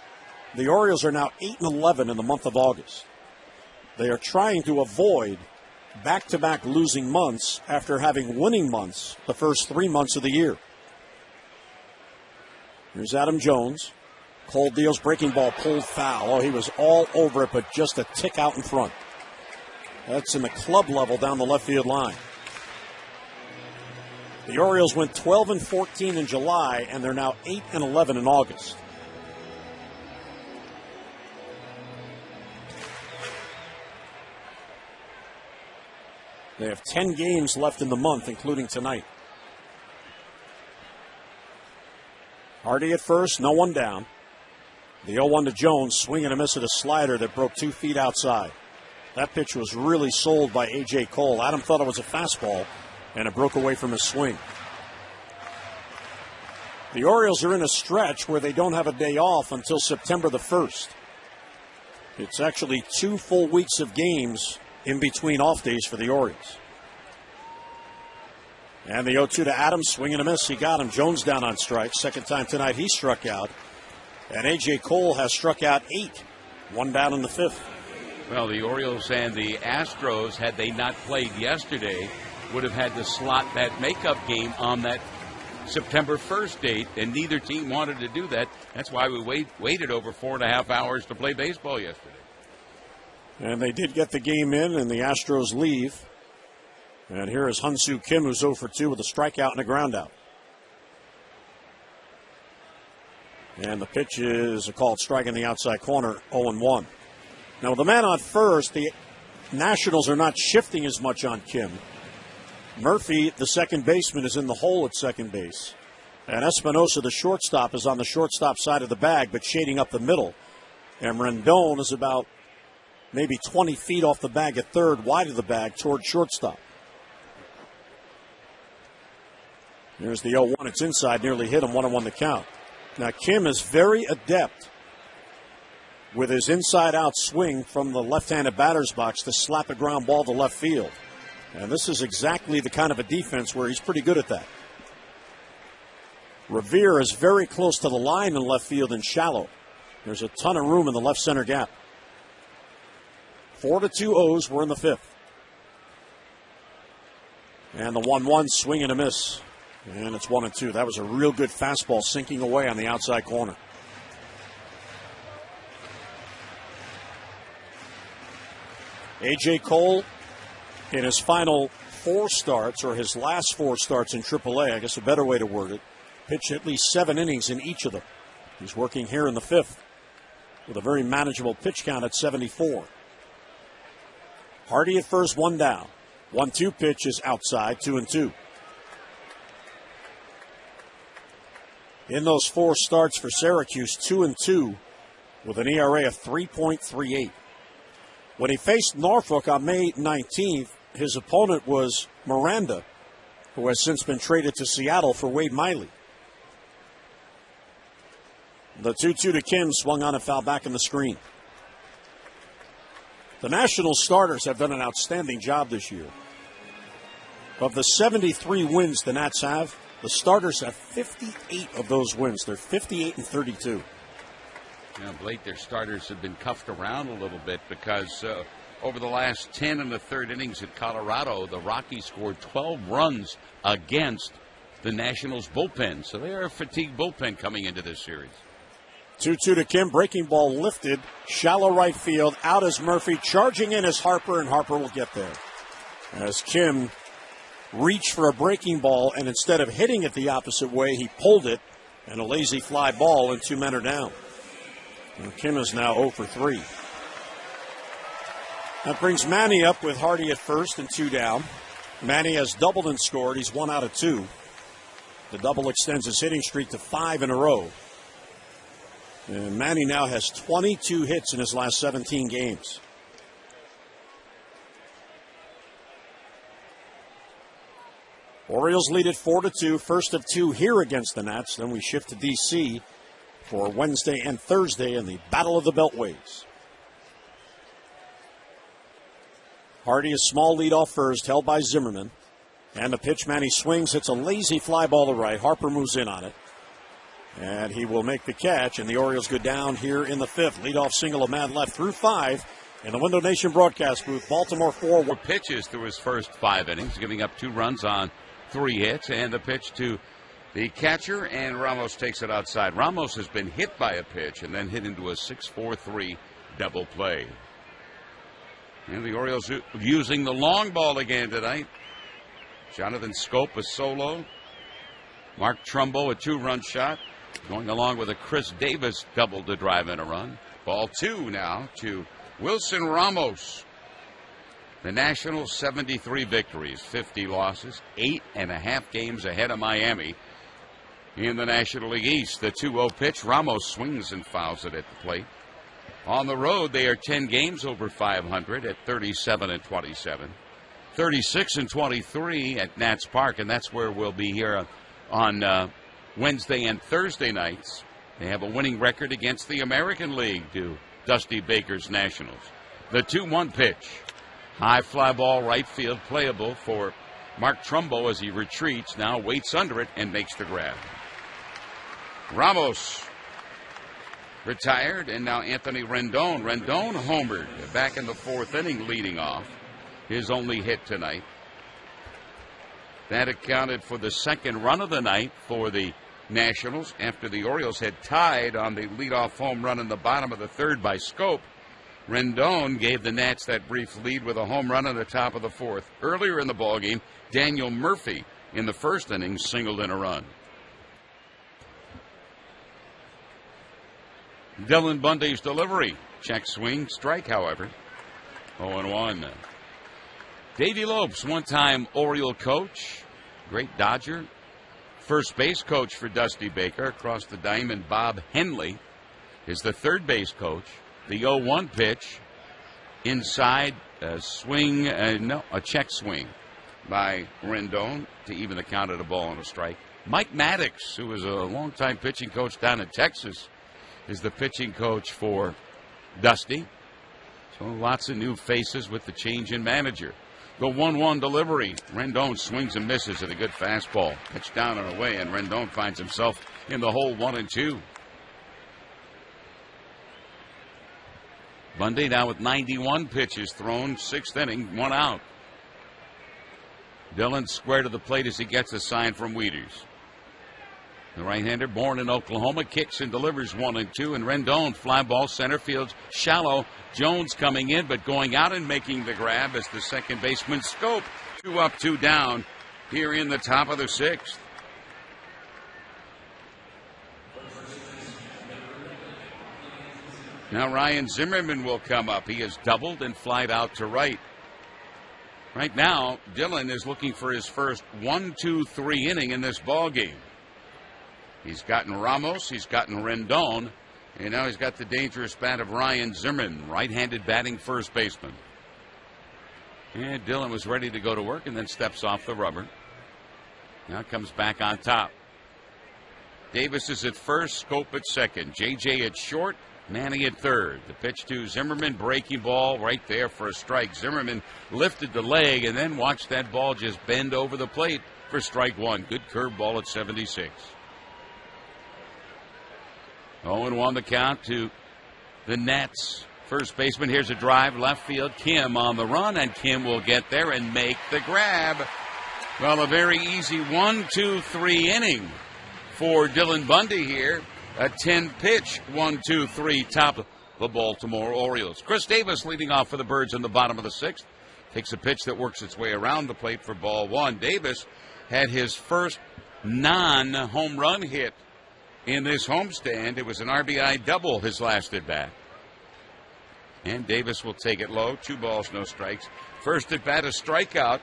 the Orioles are now 8-11 in the month of August. They are trying to avoid back-to-back losing months after having winning months the first 3 months of the year. Here's Adam Jones. Cole deals breaking ball, pulled foul. Oh, he was all over it, but just a tick out in front. That's in the club level down the left field line. The Orioles went 12-14 in July, and they're now 8-11 in August. They have 10 games left in the month, including tonight. Hardy at first, no one down. The 0-1 to Jones, swing and a miss at a slider that broke 2 feet outside. That pitch was really sold by A.J. Cole. Adam thought it was a fastball, and it broke away from his swing. The Orioles are in a stretch where they don't have a day off until September the 1st. It's actually 2 full weeks of games in between off days for the Orioles. And the 0-2 to Adams, swing and a miss. He got him. Jones down on strikes. Second time tonight he struck out. And A.J. Cole has struck out 8. 1 down in the 5th. Well, the Orioles and the Astros, had they not played yesterday, would have had to slot that makeup game on that September 1st date, and neither team wanted to do that. That's why we waited over 4.5 hours to play baseball yesterday. And they did get the game in, and the Astros leave. And here is Hyun-Soo Kim, who's 0 for 2 with a strikeout and a groundout. And the pitch is a called strike in the outside corner, 0-1. Now, with the man on first, the Nationals are not shifting as much on Kim. Murphy, the second baseman, is in the hole at second base. And Espinosa, the shortstop, is on the shortstop side of the bag, but shading up the middle. And Rendon is about maybe 20 feet off the bag at third, wide of the bag, toward shortstop. Here's the 0-1. It's inside, nearly hit him, 1-1 the count. Now, Kim is very adept with his inside-out swing from the left-handed batter's box to slap a ground ball to left field. And this is exactly the kind of a defense where he's pretty good at that. Revere is very close to the line in left field and shallow. There's a ton of room in the left center gap. 4-2 O's. We're in the 5th. And the 1-1 swing and a miss. And it's 1-2. That was a real good fastball sinking away on the outside corner. A.J. Cole, in his final 4 starts, or his last 4 starts in AAA, I guess a better way to word it, pitched at least 7 innings in each of them. He's working here in the 5th with a very manageable pitch count at 74. Hardy at first, 1 down. 1-2 pitch is outside, 2-2. In those 4 starts for Syracuse, 2-2 with an ERA of 3.38. When he faced Norfolk on May 19th, his opponent was Miranda, who has since been traded to Seattle for Wade Miley. The 2-2 to Kim, swung on and foul back in the screen. The National starters have done an outstanding job this year. Of the 73 wins the Nats have, the starters have 58 of those wins. They're 58-32. Of late, their starters have been cuffed around a little bit because over the last 10 in the third innings at Colorado, the Rockies scored 12 runs against the Nationals bullpen. So they are a fatigued bullpen coming into this series. 2-2 to Kim. Breaking ball lifted. Shallow right field. Out is Murphy. Charging in is Harper, and Harper will get there. As Kim reached for a breaking ball, and instead of hitting it the opposite way, he pulled it, and a lazy fly ball, and 2 men are down. And Kim is now 0 for 3. That brings Manny up with Hardy at first and 2 down. Manny has doubled and scored. He's 1 out of 2. The double extends his hitting streak to 5 in a row. And Manny now has 22 hits in his last 17 games. Orioles lead at 4-2. First of 2 here against the Nats. Then we shift to D.C. for Wednesday and Thursday in the Battle of the Beltways. Hardy is small leadoff first, held by Zimmerman. And the pitch, Manny swings, hits a lazy fly ball to right. Harper moves in on it. And he will make the catch, and the Orioles go down here in the 5th. Leadoff single of man left through 5 in the Window Nation broadcast booth. Baltimore 4 pitches through his first 5 innings, giving up 2 runs on 3 hits, and the pitch to the catcher, and Ramos takes it outside. Ramos has been hit by a pitch and then hit into a 6-4-3 double play. And the Orioles using the long ball again tonight. Jonathan Scope a solo. Mark Trumbo a 2-run shot. Going along with a Chris Davis double to drive in a run. Ball 2 now to Wilson Ramos. The Nationals 73 victories, 50 losses, 8.5 games ahead of Miami in the National League East. The 2-0 pitch, Ramos swings and fouls it at the plate. On the road, they are 10 games over 500 at 37-27, 36-23 at Nats Park, and that's where we'll be here on Wednesday and Thursday nights. They have a winning record against the American League to Dusty Baker's Nationals. The 2-1 pitch. High fly ball right field, playable for Mark Trumbo as he retreats, now waits under it and makes the grab. Ramos retired, and now Anthony Rendon. Rendon homered back in the 4th inning leading off. His only hit tonight. That accounted for the 2nd run of the night for the Nationals after the Orioles had tied on the leadoff home run in the bottom of the 3rd by Scope. Rendon gave the Nats that brief lead with a home run in the top of the 4th. Earlier in the ballgame, Daniel Murphy in the 1st inning singled in a run. Dylan Bundy's delivery. Check swing, strike, however. 0-1. Davey Lopes, one-time Oriole coach, great Dodger. First base coach for Dusty Baker. Across the diamond, Bob Henley is the third base coach. The 0-1 pitch, inside, a swing, a check swing by Rendon to even the count of the ball and a strike. Mike Maddox, who was a longtime pitching coach down in Texas, is the pitching coach for Dusty. So lots of new faces with the change in manager. The 1-1 delivery. Rendon swings and misses at a good fastball. Pitch down and away, and Rendon finds himself in the hole 1-2. Bundy now with 91 pitches thrown, 6th inning, 1 out. Dillon square to the plate as he gets a sign from Wieters. The right-hander, born in Oklahoma, kicks and delivers 1-2, and Rendon fly ball center field shallow. Jones coming in, but going out and making the grab as the second baseman Scope. 2 up, 2 down here in the top of the 6th. Now Ryan Zimmerman will come up. He has doubled and flied out to right. Right now, Dillon is looking for his first 1-2-3 inning in this ball game. He's gotten Ramos, he's gotten Rendon, and now he's got the dangerous bat of Ryan Zimmerman, right-handed batting first baseman. And Dillon was ready to go to work and then steps off the rubber. Now comes back on top. Davis is at first, Scope at second, J.J. at short, Manning at third. The pitch to Zimmerman, breaking ball right there for a strike. Zimmerman lifted the leg and then watched that ball just bend over the plate for strike 1. Good curve ball at 76. 0-1 the count to the Nets. First baseman, here's a drive, left field. Kim on the run, and Kim will get there and make the grab. Well, a very easy 1-2-3 inning for Dylan Bundy here. A 10-pitch 1-2-3 top the Baltimore Orioles. Chris Davis leading off for the Birds in the bottom of the sixth. Takes a pitch that works its way around the plate for ball one. Davis had his first non-home run hit in this homestand. It was an RBI double his last at bat. And Davis will take it low. 2 balls, no strikes. First at bat, a strikeout.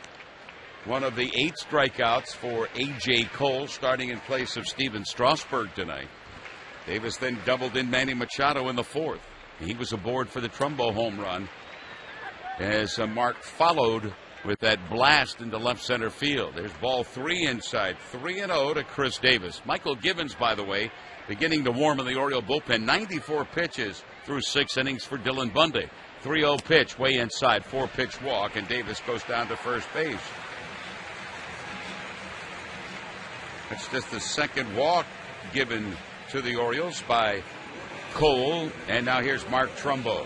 One of the 8 strikeouts for A.J. Cole, starting in place of Steven Strasburg tonight. Davis then doubled in Manny Machado in the 4th. He was aboard for the Trumbo home run as Mark followed with that blast into left center field. There's ball 3 inside. 3-0 to Chris Davis. Michael Givens, by the way, beginning to warm in the Oriole bullpen. 94 pitches through 6 innings for Dylan Bundy. 3-0 pitch, way inside, 4-pitch walk, and Davis goes down to first base. It's just the second walk given to the Orioles by Cole, and now here's Mark Trumbo.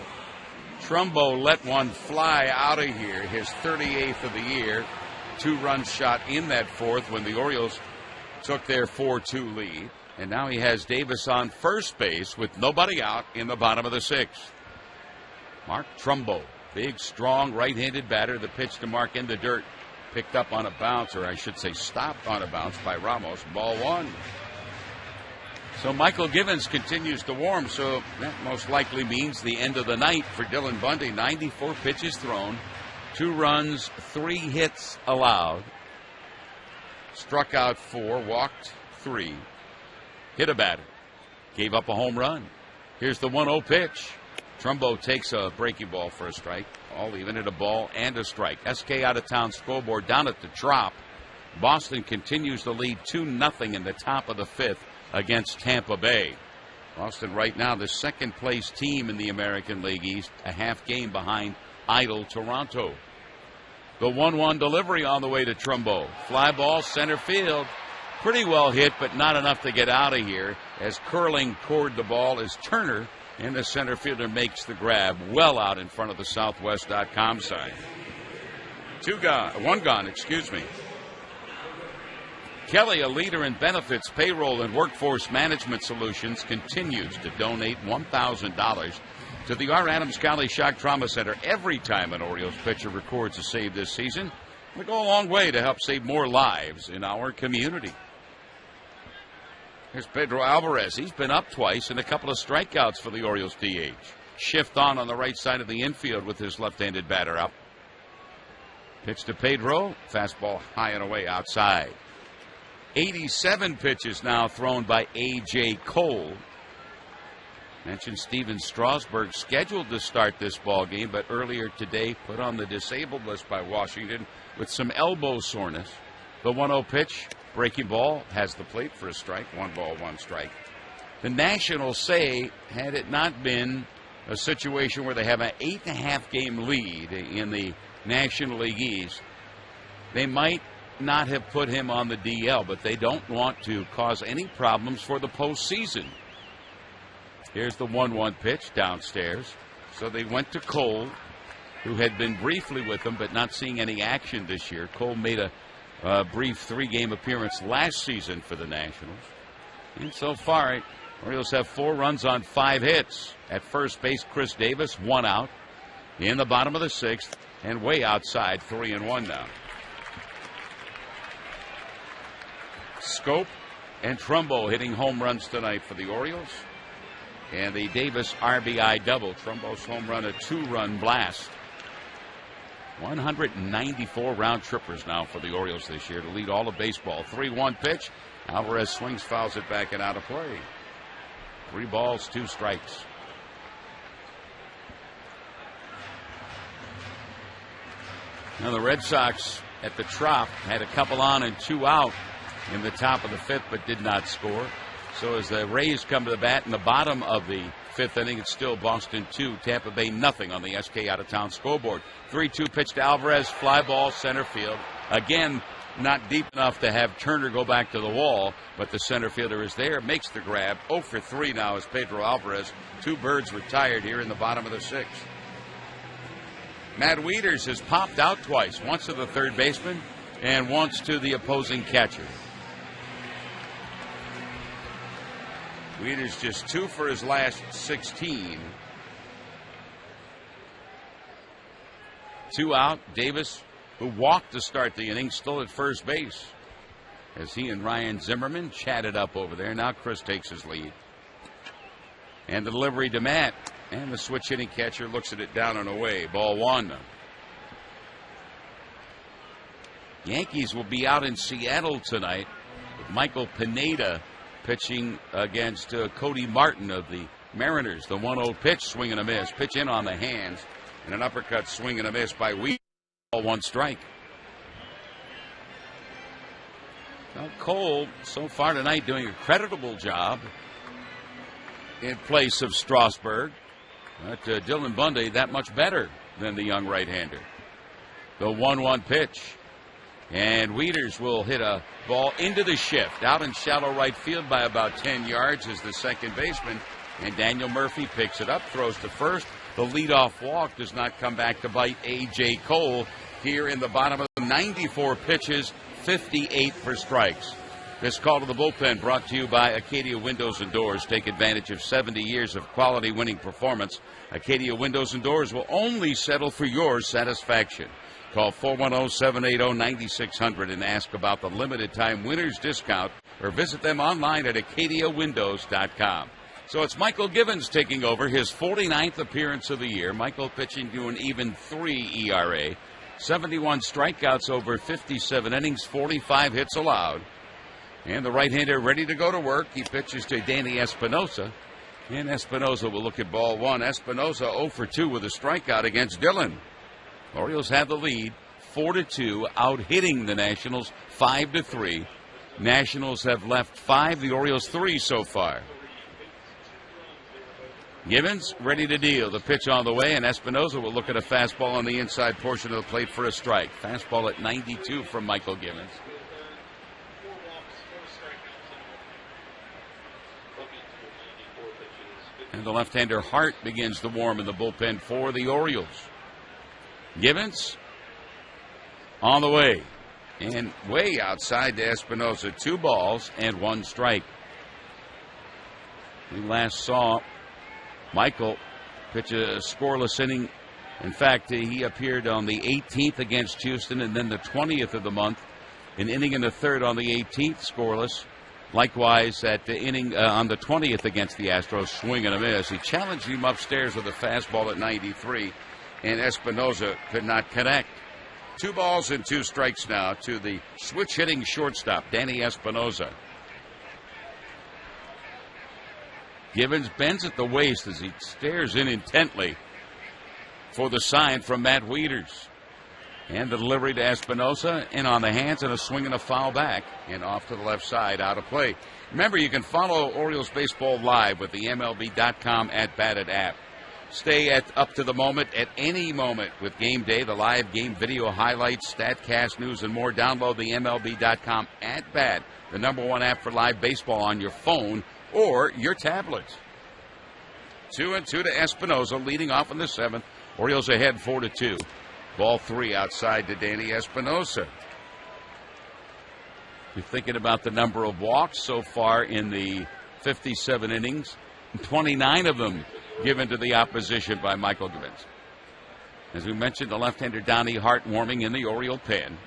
Trumbo let one fly out of here, his 38th of the year. 2-run shot in that 4th when the Orioles took their 4-2 lead. And now he has Davis on first base with nobody out in the bottom of the 6th. Mark Trumbo, big, strong, right-handed batter. The pitch to Mark in the dirt, picked up on a bounce, or I should say stopped on a bounce by Ramos. Ball 1. So Michael Givens continues to warm, so that most likely means the end of the night for Dylan Bundy. 94 pitches thrown, 2 runs, 3 hits allowed. Struck out 4, walked 3. Hit a batter. Gave up a home run. Here's the 1-0 pitch. Trumbo takes a breaking ball for a strike. All even at a ball and a strike. SK out of town scoreboard down at the Trop. Boston continues to lead 2-0 in the top of the 5th against Tampa Bay. Boston right now the second place team in the American League East, a half game behind idle Toronto. The 1-1 delivery on the way to Trumbo. Fly ball center field. Pretty well hit, but not enough to get out of here, as curling toward the ball is Turner, and the center fielder makes the grab well out in front of the Southwest.com sign. 1 gone. Kelly, a leader in benefits, payroll, and workforce management solutions, continues to donate $1,000 to the R. Adams County Shock Trauma Center every time an Orioles pitcher records a save this season. They go a long way to help save more lives in our community. Here's Pedro Alvarez. He's been up twice and a couple of strikeouts for the Orioles DH. Shift on the right side of the infield with his left-handed batter up. Pitch to Pedro. Fastball high and away outside. 87 pitches now thrown by A.J. Cole. Mentioned Steven Strasburg scheduled to start this ball game, but earlier today put on the disabled list by Washington with some elbow soreness. The 1-0 pitch, breaking ball, has the plate for a strike. 1 ball, 1 strike. The Nationals say, had it not been a situation where they have an 8.5 game lead in the National League East, they might not have put him on the DL, but they don't want to cause any problems for the postseason. Here's the 1-1 pitch downstairs. So they went to Cole, who had been briefly with them but not seeing any action this year. Cole made a brief 3-game appearance last season for the Nationals. And so far, Orioles have 4 runs on 5 hits. At first base, Chris Davis, 1 out. In the bottom of the 6th, and way outside, 3-1 now. Scope and Trumbo hitting home runs tonight for the Orioles. And the Davis RBI double. Trumbo's home run, a 2-run blast. 194 round trippers now for the Orioles this year to lead all of baseball. 3-1 pitch. Alvarez swings, fouls it back and out of play. 3 balls, 2 strikes. Now the Red Sox at the Trop had a couple on and 2 out in the top of the 5th, but did not score. So as the Rays come to the bat in the bottom of the 5th inning, it's still Boston 2, Tampa Bay nothing on the SK out-of-town scoreboard. 3-2 pitch to Alvarez, fly ball, center field. Again, not deep enough to have Turner go back to the wall, but the center fielder is there, makes the grab. 0 for 3 now is Pedro Alvarez. 2 birds retired here in the bottom of the 6th. Matt Wieters has popped out twice, once to the third baseman and once to the opposing catcher. Wieters just 2 for his last 16. 2 out. Davis, who walked to start the inning, still at first base as he and Ryan Zimmerman chatted up over there. Now Chris takes his lead. And the delivery to Matt. And the switch hitting catcher looks at it down and away. Ball 1. Yankees will be out in Seattle tonight with Michael Pineda pitching against Cody Martin of the Mariners. The 1-0 pitch, swing and a miss. Pitch in on the hands. And an uppercut swing and a miss by Wheat. Ball 1 strike. Well, Cole, so far tonight, doing a creditable job in place of Strasburg. But Dylan Bundy, that much better than the young right-hander. The 1-1 pitch. And Wieters will hit a ball into the shift. Out in shallow right field by about 10 yards is the second baseman. And Daniel Murphy picks it up, throws to first. The leadoff walk does not come back to bite A.J. Cole here in the bottom of the 94 pitches, 58 for strikes. This call to the bullpen brought to you by Acadia Windows and Doors. Take advantage of 70 years of quality winning performance. Acadia Windows and Doors will only settle for your satisfaction. Call 410-780-9600 and ask about the limited time winners discount or visit them online at acadiawindows.com. So it's Michael Givens taking over, his 49th appearance of the year. Michael pitching to an even 3 ERA, 71 strikeouts over 57 innings, 45 hits allowed. And the right-hander ready to go to work. He pitches to Danny Espinosa. And Espinosa will look at ball 1. Espinosa 0 for 2 with a strikeout against Dillon. Orioles have the lead, 4-2, out-hitting the Nationals 5-3. Nationals have left 5, the Orioles 3 so far. Givens ready to deal. The pitch on the way, and Espinosa will look at a fastball on the inside portion of the plate for a strike. Fastball at 92 from Michael Givens. And the left-hander Hart begins to warm in the bullpen for the Orioles. Givens on the way. And way outside to Espinosa. 2 balls and 1 strike. We last saw Michael pitch a scoreless inning. In fact, he appeared on the 18th against Houston and then the 20th of the month. An inning in the third on the 18th, scoreless. Likewise, at the inning on the 20th against the Astros, swing and a miss. He challenged him upstairs with a fastball at 93, and Espinosa could not connect. 2 balls and 2 strikes now to the switch-hitting shortstop, Danny Espinosa. Givens bends at the waist as he stares in intently for the sign from Matt Wieters. And the delivery to Espinosa, in on the hands, and a swing and a foul back, and off to the left side, out of play. Remember, you can follow Orioles Baseball live with the MLB.com at-bat app. Stay up to the moment at any moment with Game Day, the live game video highlights, StatCast news, and more. Download the MLB.com at-bat, the #1 app for live baseball on your phone or your tablet. 2-2 to Espinosa, leading off in the 7th. Orioles ahead 4-2. Ball 3 outside to Danny Espinosa. You're thinking about the number of walks so far in the 57 innings. 29 of them given to the opposition by Michael Givens. As we mentioned, the left-hander Donnie Hart warming in the Oriole pen.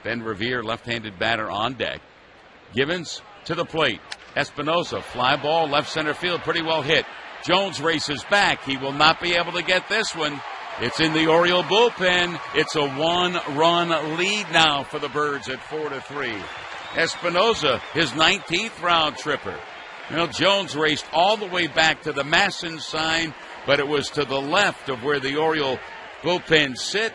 Ben Revere, left-handed batter, on deck. Givens to the plate. Espinosa, fly ball, left center field, pretty well hit. Jones races back. He will not be able to get this one. It's in the Oriole bullpen. It's a 1-run lead now for the Birds at 4-3. Espinosa, his 19th round tripper. You know, Jones raced all the way back to the Masson sign, but it was to the left of where the Oriole bullpen sit.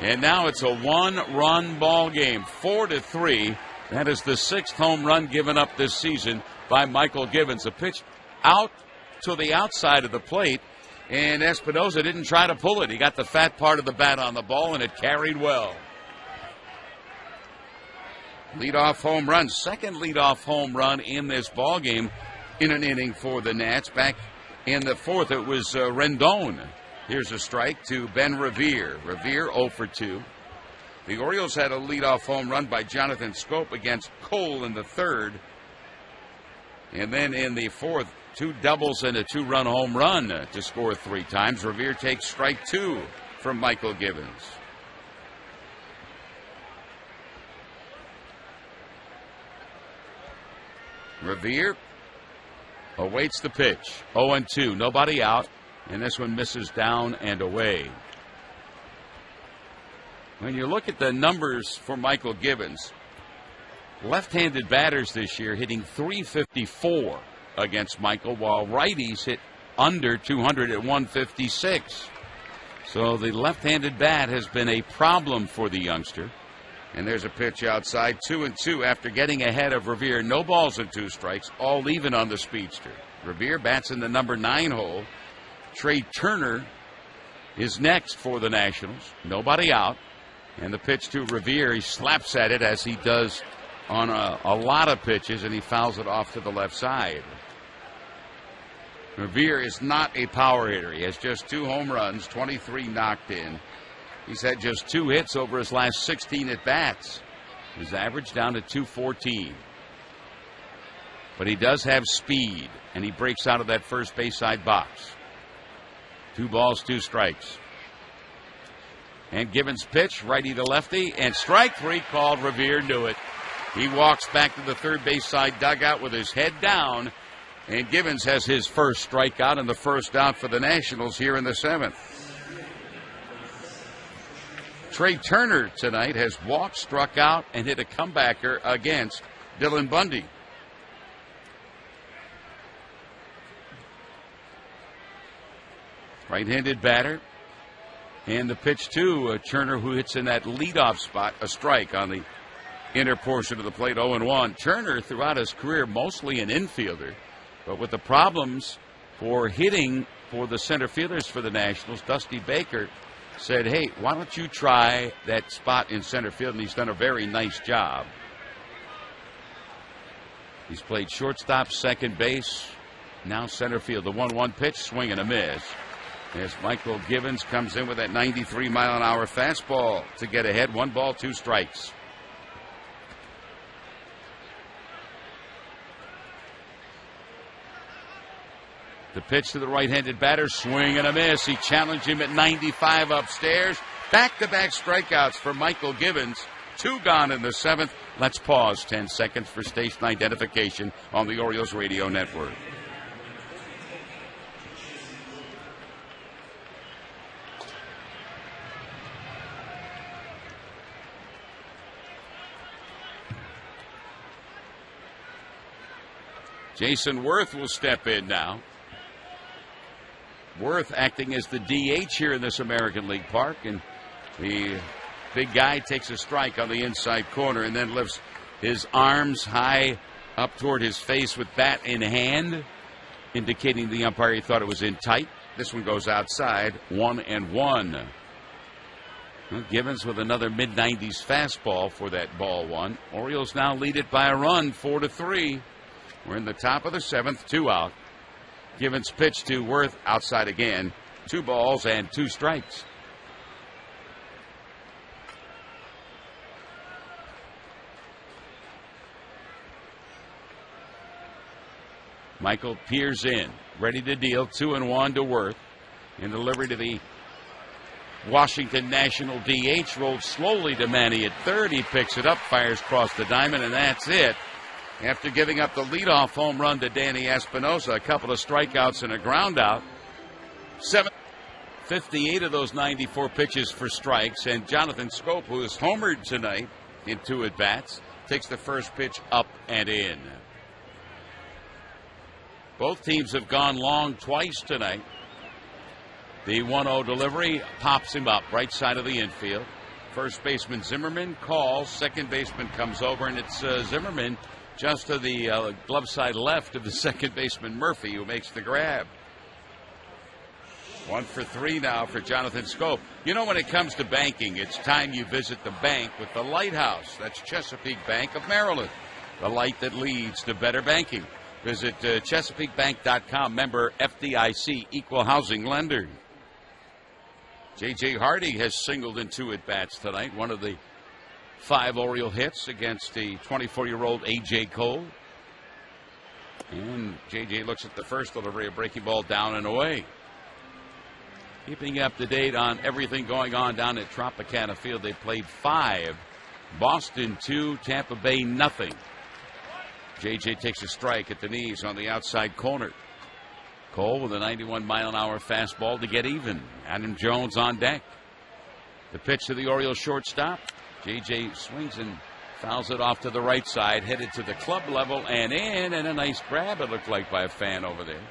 And now it's a 1-run ball game, 4-3. That is the 6th home run given up this season by Michael Givens. A pitch out to the outside of the plate, and Espinosa didn't try to pull it. He got the fat part of the bat on the ball, and it carried well. Leadoff home run, second leadoff home run in this ball game in an inning for the Nats. Back in the fourth, it was Rendon. Here's a strike to Ben Revere. Revere 0 for 2. The Orioles had a leadoff home run by Jonathan Schoop against Cole in the third. And then in the fourth, 2 doubles and a 2-run home run to score 3 times. Revere takes strike 2 from Michael Givens. Revere awaits the pitch. 0-2, nobody out, and this one misses down and away. When you look at the numbers for Michael Givens, left-handed batters this year hitting .354 against Michael, while righties hit under 200 at 156. So the left-handed bat has been a problem for the youngster. And there's a pitch outside, 2-2 after getting ahead of Revere. No balls and 2 strikes, all even on the speedster. Revere bats in the number 9 hole. Trey Turner is next for the Nationals. Nobody out. And the pitch to Revere, he slaps at it as he does on a lot of pitches, and he fouls it off to the left side. Revere is not a power hitter. He has just 2 home runs, 23 knocked in. He's had just 2 hits over his last 16 at-bats. His average down to .214. But he does have speed, and he breaks out of that first base side box. 2 balls, 2 strikes. And Givens pitch, righty to lefty, and strike 3 called. Revere knew it. He walks back to the third base side dugout with his head down, and Givens has his first strikeout and the first out for the Nationals here in the 7th. Trey Turner tonight has walked, struck out, and hit a comebacker against Dylan Bundy. Right-handed batter. And the pitch to Turner, who hits in that leadoff spot, a strike on the inner portion of the plate, 0-1. Turner, throughout his career, mostly an infielder, but with the problems for hitting for the center fielders for the Nationals, Dusty Baker said, hey, why don't you try that spot in center field? And he's done a very nice job. He's played shortstop, second base, now center field. The 1-1 pitch, swing and a miss. As Michael Givens comes in with that 93-mile-an-hour fastball to get ahead. 1 ball, 2 strikes. The pitch to the right-handed batter, swing and a miss. He challenged him at 95 upstairs. Back-to-back strikeouts for Michael Givens. 2 gone in the 7th. Let's pause 10 seconds for station identification on the Orioles Radio Network. Jason Worth will step in now. Worth acting as the DH here in this American League Park, and the big guy takes a strike on the inside corner and then lifts his arms high up toward his face with bat in hand, indicating the umpire he thought it was in tight. This one goes outside, 1-1. Well, Givens with another mid-90s fastball for that ball one. Orioles now lead it by a run, 4-3. We're in the top of the 7th, 2 out. Givens pitch to Worth, outside again. 2 balls and 2 strikes. Michael peers in, ready to deal. 2-1 to Worth. In delivery to the Washington National DH, rolled slowly to Manny at third. He picks it up, fires across the diamond, and that's it. After giving up the leadoff home run to Danny Espinosa, a couple of strikeouts and a ground out. 58 of those 94 pitches for strikes, and Jonathan Schoop, who is homered tonight in 2 at-bats, takes the first pitch up and in. Both teams have gone long twice tonight. The 1-0 delivery pops him up right side of the infield. First baseman Zimmerman calls. Second baseman comes over, and it's Zimmerman just to the glove side left of the second baseman Murphy, who makes the grab. 1 for 3 now for Jonathan Scope. You know, when it comes to banking, it's time you visit the bank with the Lighthouse. That's Chesapeake Bank of Maryland, the light that leads to better banking. Visit ChesapeakeBank.com, member FDIC, equal housing lender. J.J. Hardy has singled in 2 at-bats tonight, one of the 5 Oriole hits against the 24-year-old A.J. Cole. And J.J. looks at the first delivery, a breaking ball down and away. Keeping up to date on everything going on down at Tropicana Field. They played 5, Boston 2, Tampa Bay nothing. J.J. takes a strike at the knees on the outside corner. Cole with a 91-mile-an-hour fastball to get even. Adam Jones on deck. The pitch to the Orioles shortstop. J.J. swings and fouls it off to the right side, headed to the club level and in, and a nice grab, it looked like, by a fan over there.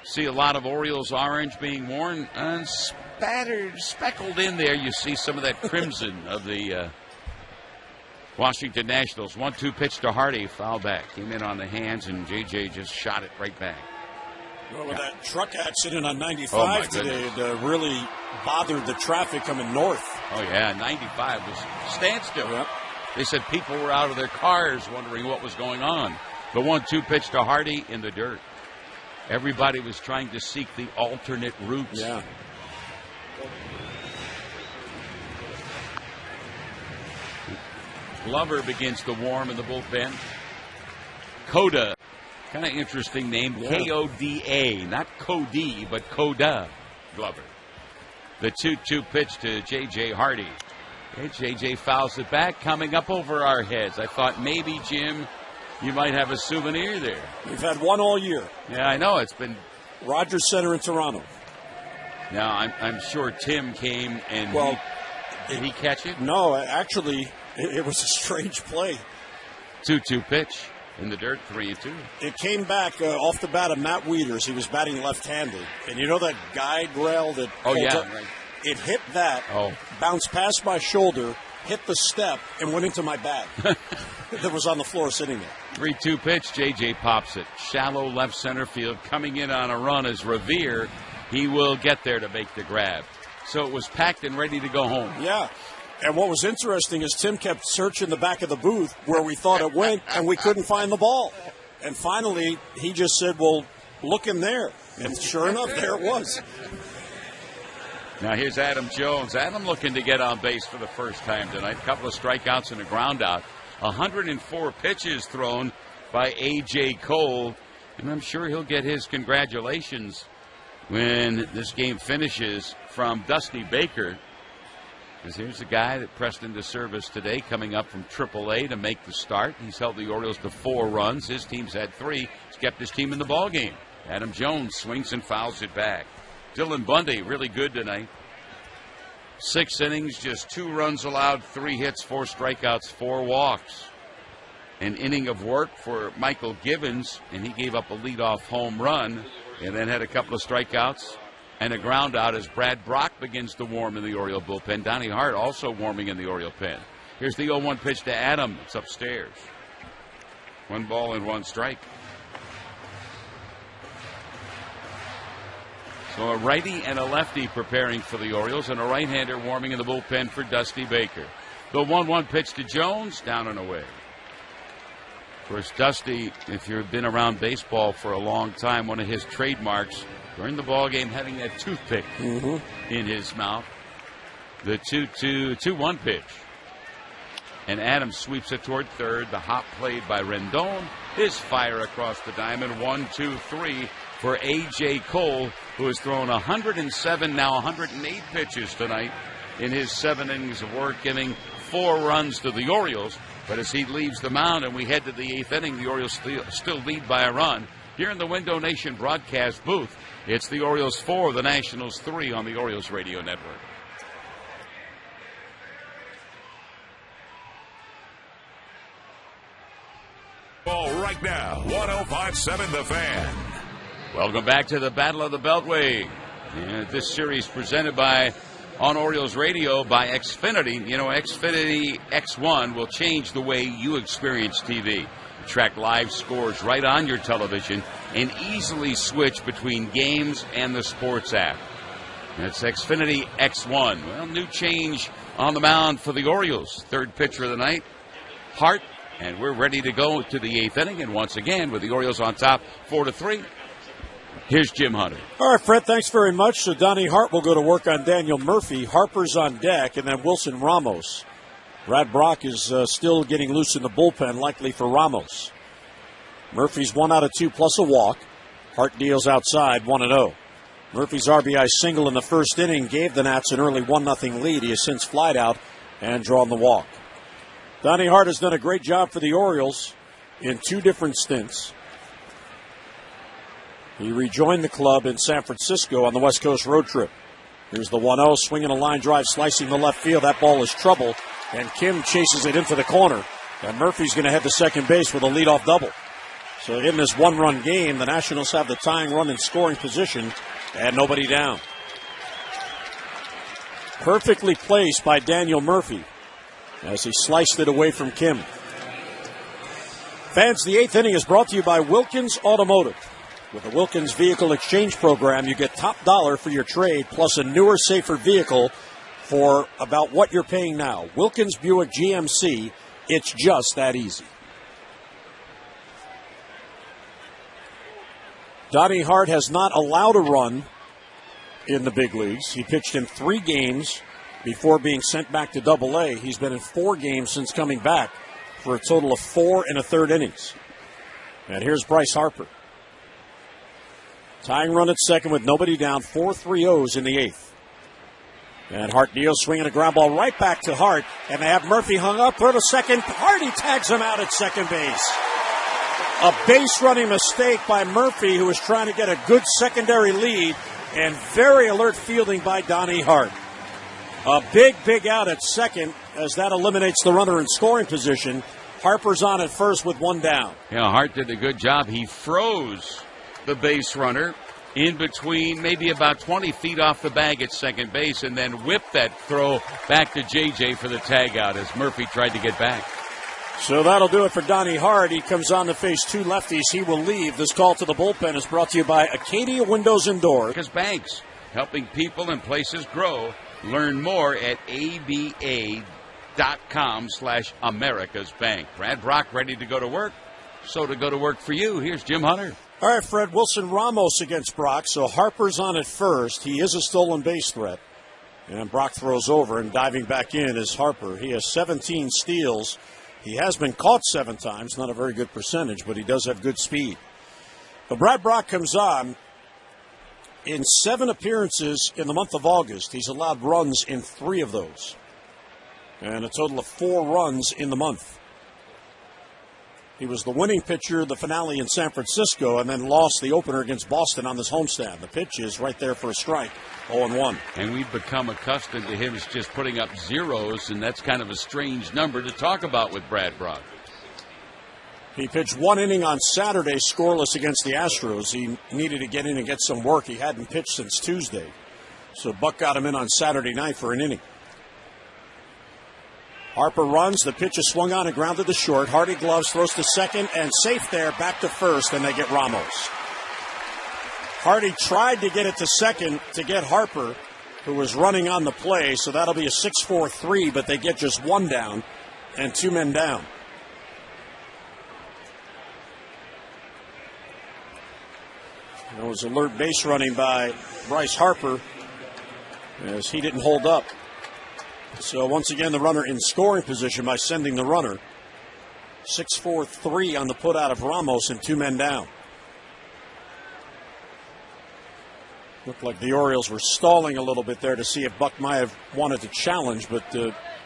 See a lot of Orioles orange being worn and speckled in there. You see some of that crimson of the Washington Nationals. 1-2 pitch to Hardy, foul back. Came in on the hands, and J.J. just shot it right back. Well, with that truck accident on 95 today, it really bothered the traffic coming north. Oh, yeah, 95 was standstill. Yep. They said people were out of their cars wondering what was going on. The 1-2 pitch to Hardy in the dirt. Everybody was trying to seek the alternate routes. Yeah. Glover begins to warm in the bullpen. Coda. Kind of interesting name. Yeah. K-O-D-A. Not Cody, but Coda Glover. The 2-2 pitch to J.J. Hardy. Okay, J.J. fouls it back, coming up over our heads. I thought maybe, Jim, you might have a souvenir there. We've had one all year. Yeah, I know. It's been Rogers Center in Toronto. Now, I'm sure Tim came and did he catch it? No, actually, it was a strange play. 2-2 pitch in the dirt, 3-2. It came back off the bat of Matt Wieters. He was batting left-handed. And you know that guide rail that... Oh, yeah. Right. It hit that, bounced past my shoulder, hit the step, and went into my bag that was on the floor sitting there. 3-2 pitch, J.J. pops it. Shallow left center field, coming in on a run is Revere. He will get there to make the grab. So it was packed and ready to go home. Yeah. And what was interesting is Tim kept searching the back of the booth where we thought it went, and we couldn't find the ball. And finally, he just said, well, look in there. And sure enough, there it was. Now here's Adam Jones. Adam looking to get on base for the first time tonight. A couple of strikeouts and a ground out. 104 pitches thrown by A.J. Cole. And I'm sure he'll get his congratulations when this game finishes from Dusty Baker. Because here's the guy that pressed into service today, coming up from AAA to make the start. He's held the Orioles to 4 runs. His team's had 3. He's kept his team in the ballgame. Adam Jones swings and fouls it back. Dylan Bundy, really good tonight. 6 innings, just 2 runs allowed, 3 hits, 4 strikeouts, 4 walks. An inning of work for Michael Gibbons, and he gave up a leadoff home run and then had a couple of strikeouts and a ground out as Brad Brock begins to warm in the Oriole bullpen. Donnie Hart also warming in the Oriole pen. Here's the 0-1 pitch to Adam. It's upstairs. 1 ball and 1 strike. So a righty and a lefty preparing for the Orioles, and a right-hander warming in the bullpen for Dusty Baker. The 1-1 pitch to Jones, down and away. Of course, Dusty, if you've been around baseball for a long time, one of his trademarks during the ballgame, having that toothpick in his mouth. The 2-1 pitch. And Adams sweeps it toward third. The hop played by Rendon. His fire across the diamond. 1-2-3 for A.J. Cole, who has thrown 107, now 108 pitches tonight in his 7 innings of work, giving 4 runs to the Orioles. But as he leaves the mound and we head to the 8th inning, the Orioles still lead by a run. Here in the Window Nation broadcast booth, it's the Orioles 4, the Nationals 3 on the Orioles Radio Network. Ball right now, 105.7 The Fan. Welcome back to the Battle of the Beltway. And this series presented by on Orioles Radio by Xfinity. You know, Xfinity X1 will change the way you experience TV. Track live scores right on your television and easily switch between games and the sports app. That's Xfinity X1. Well, new change on the mound for the Orioles. Third pitcher of the night, Hart. And we're ready to go to the 8th inning. And once again, with the Orioles on top, 4-3. Here's Jim Hunter. All right, Fred, thanks very much. So Donnie Hart will go to work on Daniel Murphy. Harper's on deck, and then Wilson Ramos. Brad Brock is still getting loose in the bullpen, likely for Ramos. Murphy's 1 out of 2 plus a walk. Hart deals outside 1-0. Murphy's RBI single in the first inning gave the Nats an early 1-0 lead. He has since flied out and drawn the walk. Donnie Hart has done a great job for the Orioles in 2 different stints. He rejoined the club in San Francisco on the West Coast road trip. Here's the 1-0, swinging a line drive, slicing the left field. That ball is trouble, and Kim chases it into the corner. And Murphy's going to head to second base with a leadoff double. So in this 1-run game, the Nationals have the tying run in scoring position and nobody down. Perfectly placed by Daniel Murphy as he sliced it away from Kim. Fans, the 8th inning is brought to you by Wilkins Automotive. With the Wilkins Vehicle Exchange Program, you get top dollar for your trade plus a newer, safer vehicle for about what you're paying now. Wilkins Buick GMC, it's just that easy. Donnie Hart has not allowed a run in the big leagues. He pitched in 3 games before being sent back to Double-A. He's been in 4 games since coming back for a total of 4 1/3 innings. And here's Bryce Harper. Tying run at second with nobody down, 4-3-0s in the 8th. And Hart deals, swinging a ground ball right back to Hart. And they have Murphy hung up, throw to second. Hardy tags him out at second base. A base running mistake by Murphy, who was trying to get a good secondary lead, and very alert fielding by Donnie Hart. A big out at second as that eliminates the runner in scoring position. Harper's on at first with 1 down. Yeah, Hart did a good job. He froze the base runner in between, maybe about 20 feet off the bag at second base, and then whipped that throw back to JJ for the tag out as Murphy tried to get back. So that'll do it for Donnie Hart. He comes on to face 2 lefties. He will leave. This call to the bullpen is brought to you by Acadia Windows and Doors. Because banks, helping people and places grow. Learn more at aba.com/America's Bank. Brad Brock ready to go to work. So to go to work for you, here's Jim Hunter. All right, Fred, Wilson Ramos against Brock. So Harper's on at first. He is a stolen base threat. And Brock throws over, and diving back in is Harper. He has 17 steals. He has been caught 7 times, not a very good percentage, but he does have good speed. But Brad Brock comes on. In 7 appearances in the month of August, he's allowed runs in 3 of those. And a total of 4 runs in the month. He was the winning pitcher of the finale in San Francisco and then lost the opener against Boston on this homestand. The pitch is right there for a strike, 0-1. And we've become accustomed to him just putting up zeros, and that's kind of a strange number to talk about with Brad Brock. He pitched 1 inning on Saturday, scoreless against the Astros. He needed to get in and get some work. He hadn't pitched since Tuesday. So Buck got him in on Saturday night for an inning. Harper runs. The pitch is swung on and grounded to short. Hardy gloves, throws to second, and safe there, back to first, and they get Ramos. Hardy tried to get it to second to get Harper, who was running on the play, so that'll be a 6-4-3, but they get just 1 down and 2 men down. There was alert base running by Bryce Harper as he didn't hold up. So once again, the runner in scoring position by sending the runner. 6-4-3 on the put out of Ramos and 2 men down. Looked like the Orioles were stalling a little bit there to see if Buck might have wanted to challenge, but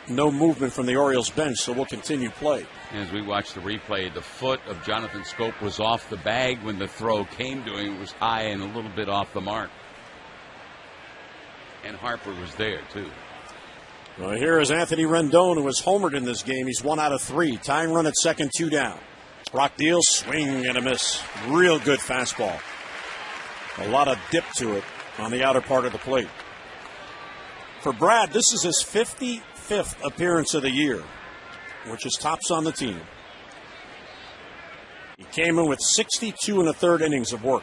no movement from the Orioles bench, so we'll continue play. As we watch the replay, the foot of Jonathan Scope was off the bag when the throw came to him. It was high and a little bit off the mark. And Harper was there, too. Well, here is Anthony Rendon, who was homered in this game. He's 1 out of 3. Tying run at second, 2 down. Brock deals, swing and a miss. Real good fastball. A lot of dip to it on the outer part of the plate. For Brad, this is his 55th appearance of the year, which is tops on the team. He came in with 62 1/3 innings of work.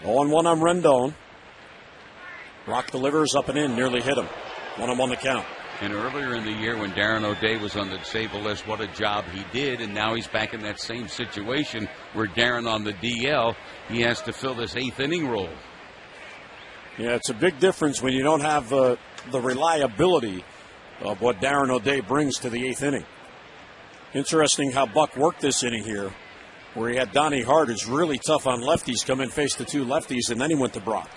0-1 on Rendon. Brock delivers up and in, nearly hit him. 1-1 the count. And earlier in the year when Darren O'Day was on the disabled list, what a job he did. And now he's back in that same situation where Darren on the DL, he has to fill this 8th inning role. Yeah, it's a big difference when you don't have the reliability of what Darren O'Day brings to the 8th inning. Interesting how Buck worked this inning here, where he had Donnie Hart, who's really tough on lefties, come in, face the 2 lefties, and then he went to Brock.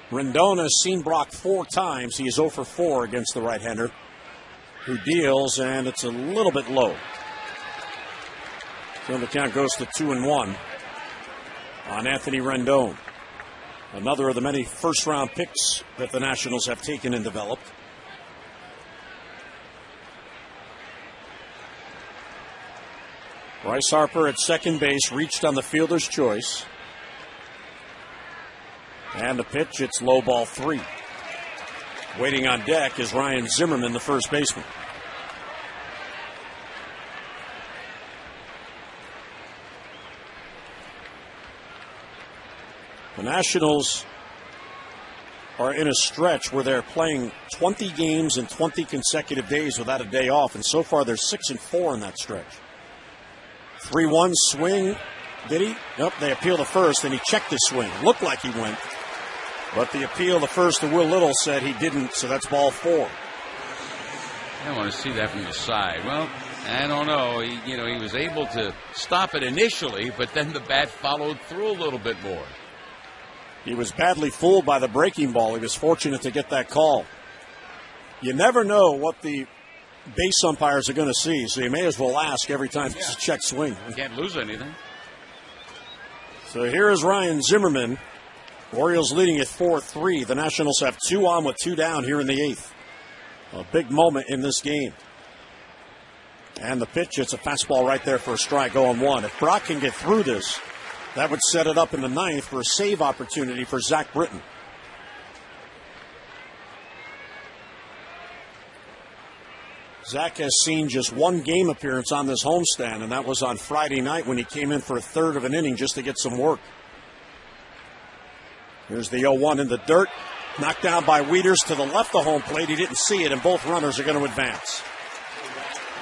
Rendon has seen Brock 4 times. He is 0 for 4 against the right-hander, who deals, and it's a little bit low. So the count goes to 2-1 on Anthony Rendon. Another of the many first-round picks that the Nationals have taken and developed. Bryce Harper at second base reached on the fielder's choice. And the pitch, it's low ball 3. Waiting on deck is Ryan Zimmerman, the first baseman. The Nationals are in a stretch where they're playing 20 games in 20 consecutive days without a day off, and so far they're 6-4 in that stretch. 3-1 swing. Did he? Nope, they appeal the first, and he checked his swing. Looked like he went. But the appeal, the first to Will Little, said he didn't, so that's ball 4. I want to see that from the side. Well, I don't know. He was able to stop it initially, but then the bat followed through a little bit more. He was badly fooled by the breaking ball. He was fortunate to get that call. You never know what the base umpires are going to see, so you may as well ask every time it's a check swing. You can't lose anything. So here is Ryan Zimmerman. Orioles leading at 4-3. The Nationals have 2 on with 2 down here in the 8th. A big moment in this game. And the pitch, it's a fastball right there for a strike, 0-1. If Brock can get through this, that would set it up in the 9th for a save opportunity for Zach Britton. Zach has seen just 1 game appearance on this homestand, and that was on Friday night when he came in for a third of an inning just to get some work. Here's the 0-1 in the dirt. Knocked down by Wieters to the left of home plate. He didn't see it, and both runners are going to advance.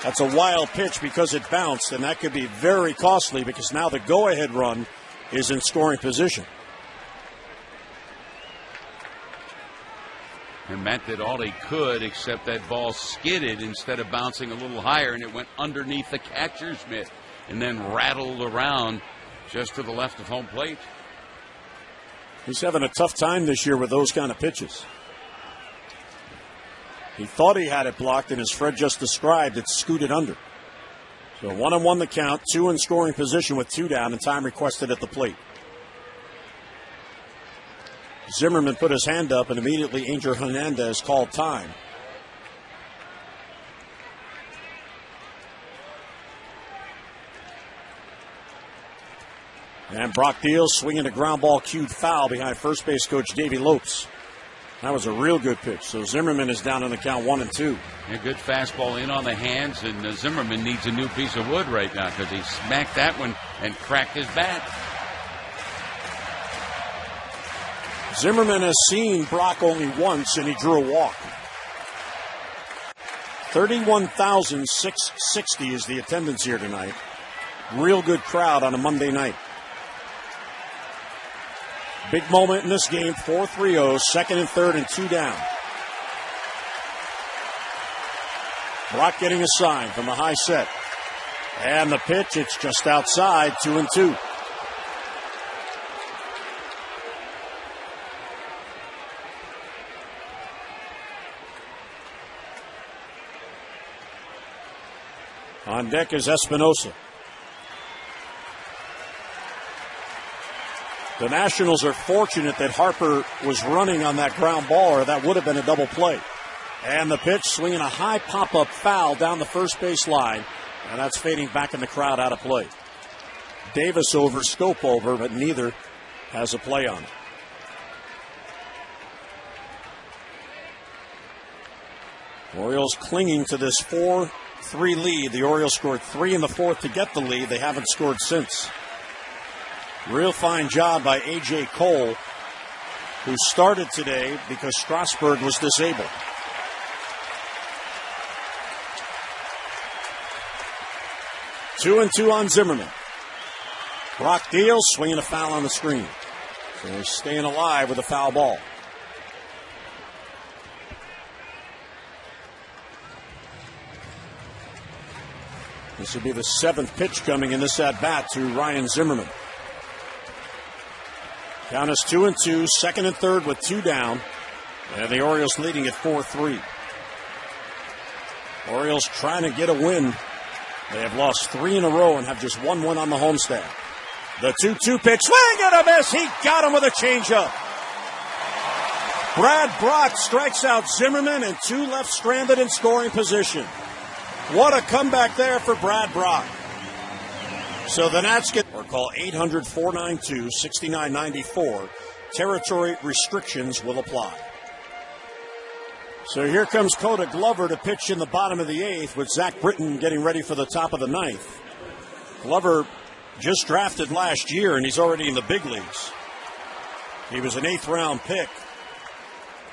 That's a wild pitch because it bounced, and that could be very costly because now the go-ahead run is in scoring position. And Matt did all he could, except that ball skidded instead of bouncing a little higher, and it went underneath the catcher's mitt and then rattled around just to the left of home plate. He's having a tough time this year with those kind of pitches. He thought he had it blocked, and as Fred just described, it scooted under. So 1-1 the count, 2 in scoring position with 2 down, and time requested at the plate. Zimmerman put his hand up, and immediately Angel Hernandez called time. And Brock deals, swinging a ground ball cued foul behind first base coach Davey Lopes. That was a real good pitch. So Zimmerman is down on the count 1-2. A good fastball in on the hands, and Zimmerman needs a new piece of wood right now because he smacked that one and cracked his bat. Zimmerman has seen Brock only once, and he drew a walk. 31,660 is the attendance here tonight. Real good crowd on a Monday night. Big moment in this game, 4-3-0, second and third and 2 down. Brock getting a sign from the high set. And the pitch, it's just outside, 2-2. On deck is Espinosa. The Nationals are fortunate that Harper was running on that ground ball, or that would have been a double play. And the pitch, swinging a high pop-up foul down the first base line, and that's fading back in the crowd out of play. Davis over, Scope over, but neither has a play on it. Orioles clinging to this 4-3 lead. The Orioles scored 3 in the 4th to get the lead. They haven't scored since. Real fine job by A.J. Cole, who started today because Strasburg was disabled. Two and two on Zimmerman. Brock deals, swinging a foul on the screen. So they're staying alive with a foul ball. This will be the seventh pitch coming in this at-bat to Ryan Zimmerman. Count is 2-2, second and third with two down. And the Orioles leading at 4-3. Orioles trying to get a win. They have lost three in a row and have just one win on the homestand. The 2-2 pitch, swing and a miss. He got him with a changeup. Brad Brock strikes out Zimmerman and two left stranded in scoring position. What a comeback there for Brad Brock. So the Nats get, or call 800-492-6994. Territory restrictions will apply. So here comes Coda Glover to pitch in the bottom of the eighth with Zach Britton getting ready for the top of the ninth. Glover just drafted last year and he's already in the big leagues. He was an 8th round pick.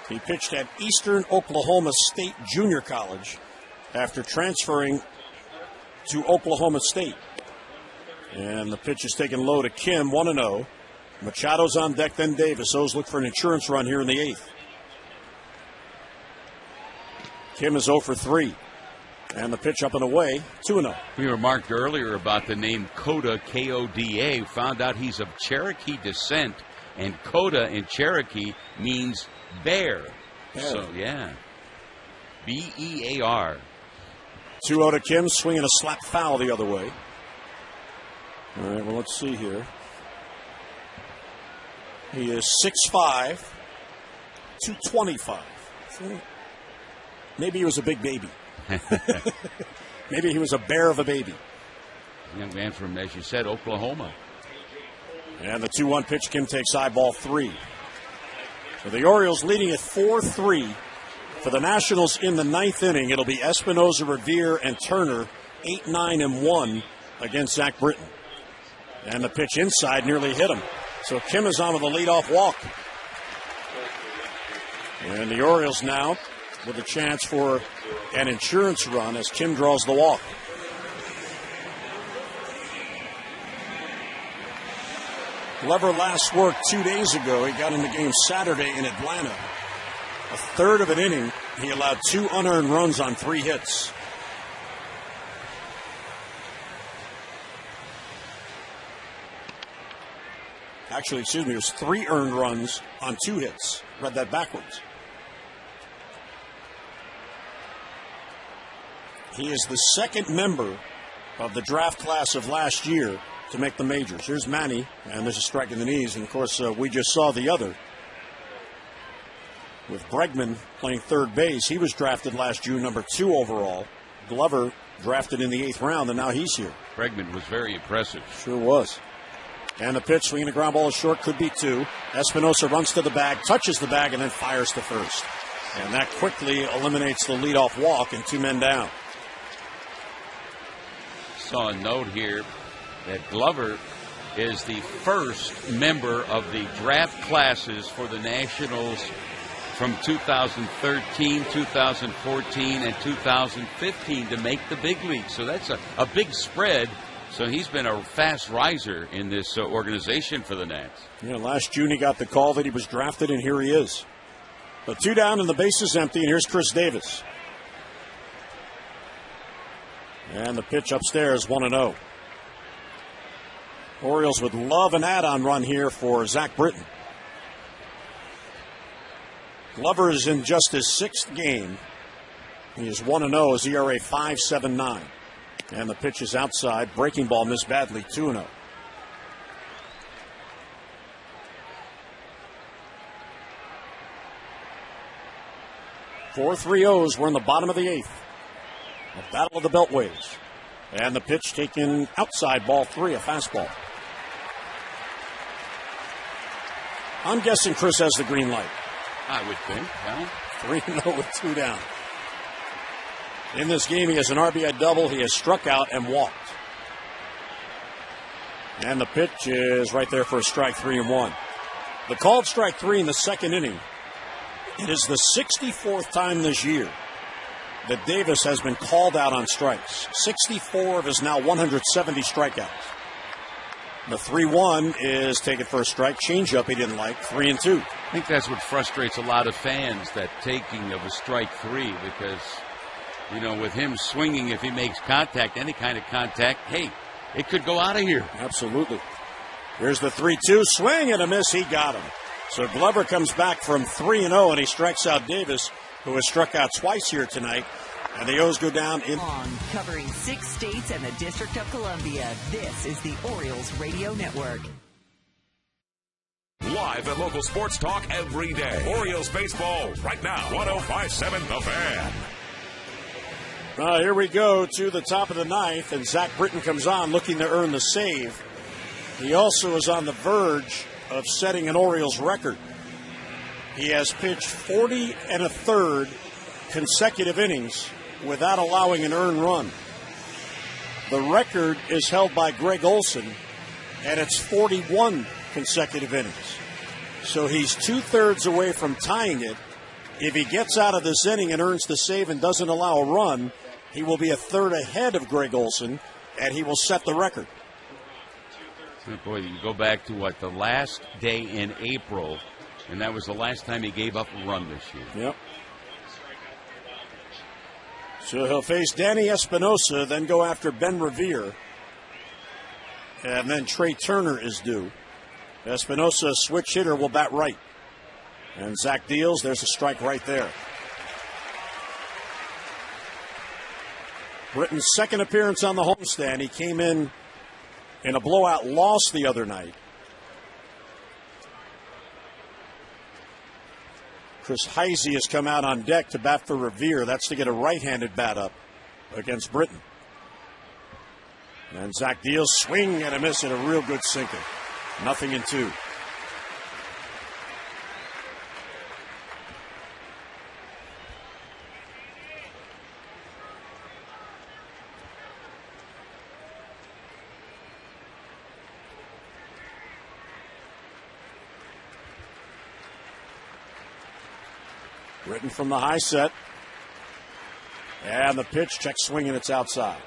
He pitched at Eastern Oklahoma State Junior College after transferring to Oklahoma State. And the pitch is taken low to Kim, 1-0. Machado's on deck, then Davis. O's look for an insurance run here in the eighth. Kim is 0 for 3. And the pitch up and away, 2-0. We remarked earlier about the name Coda, K-O-D-A. Found out he's of Cherokee descent, and Coda in Cherokee means bear. So, yeah. B-E-A-R. 2-0 to Kim, swinging a slap foul the other way. All right, well, let's see here. He is 6'5", 225. Maybe he was a big baby. Maybe he was a bear of a baby. Young man from, as you said, Oklahoma. And the 2-1 pitch, Kim takes eyeball 3. So the Orioles leading at 4-3. For the Nationals in the ninth inning, it'll be Espinoza, Revere, and Turner, 8-9-1 against Zach Britton. And the pitch inside nearly hit him. So Kim is on with a leadoff walk. And the Orioles now with a chance for an insurance run as Kim draws the walk. Glover last worked 2 days ago. He got in the game Saturday in Atlanta. A third of an inning, he allowed 2 unearned runs on 3 hits. Actually, excuse me, it was 3 earned runs on 2 hits. Read that backwards. He is the second member of the draft class of last year to make the majors. Here's Manny, and there's a strike in the knees. And, of course, we just saw the other. With Bregman playing third base, he was drafted last June, number 2 overall. Glover drafted in the 8th round, and now he's here. Bregman was very impressive. Sure was. And the pitch, swinging the ground ball is short, could be 2. Espinosa runs to the bag, touches the bag, and then fires to first. And that quickly eliminates the leadoff walk and 2 men down. Saw a note here that Glover is the first member of the draft classes for the Nationals from 2013, 2014, and 2015 to make the big league. So that's a big spread. So he's been a fast riser in this organization for the Nats. Yeah, last June he got the call that he was drafted, and here he is. The 2 down and the base is empty, and here's Chris Davis. And the pitch upstairs, 1-0. Orioles would love an add-on run here for Zach Britton. Glover is in just his 6th game. He is 1-0, his ERA 5.79. And the pitch is outside. Breaking ball missed badly, 2-0. Four 3-0s. We're in the bottom of the 8th. A battle of the Beltways. And the pitch taken outside, ball 3, a fastball. I'm guessing Chris has the green light. I would think. Well, 3-0 with 2 down. In this game, he has an RBI double. He has struck out and walked. And the pitch is right there for a strike, 3-1. The called strike 3 in the second inning. It is the 64th time this year that Davis has been called out on strikes. 64 of his now 170 strikeouts. The 3-1 is taken for a strike. Changeup he didn't like, 3-2. I think that's what frustrates a lot of fans, that taking of a strike 3, because, you know, with him swinging, if he makes contact, any kind of contact, hey, it could go out of here. Absolutely. Here's the 3-2, swing and a miss, he got him. So Glover comes back from 3-0, and he strikes out Davis, who has struck out twice here tonight. And the O's go down in. Covering 6 states and the District of Columbia, this is the Orioles Radio Network. Live at local sports talk every day. Orioles baseball right now. 105.7 The Fan. Here we go to the top of the ninth, and Zach Britton comes on looking to earn the save. He also is on the verge of setting an Orioles record. He has pitched 40 1/3 consecutive innings without allowing an earned run. The record is held by Greg Olson, and it's 41 consecutive innings. So he's 2/3 away from tying it. If he gets out of this inning and earns the save and doesn't allow a run, he will be a third ahead of Greg Olson, and he will set the record. Boy, you go back to what, the last day in April, and that was the last time he gave up a run this year. Yep. So he'll face Danny Espinosa, then go after Ben Revere. And then Trey Turner is due. Espinosa, switch hitter, will bat right. And Zach deals. There's a strike right there. Britton's second appearance on the homestand. He came in a blowout loss the other night. Chris Heisey has come out on deck to bat for Revere. That's to get a right-handed bat up against Britton. And Zach deals, swing and a miss, and a real good sinker. 0-2. Britton from the high set. And the pitch, check swing, and it's outside.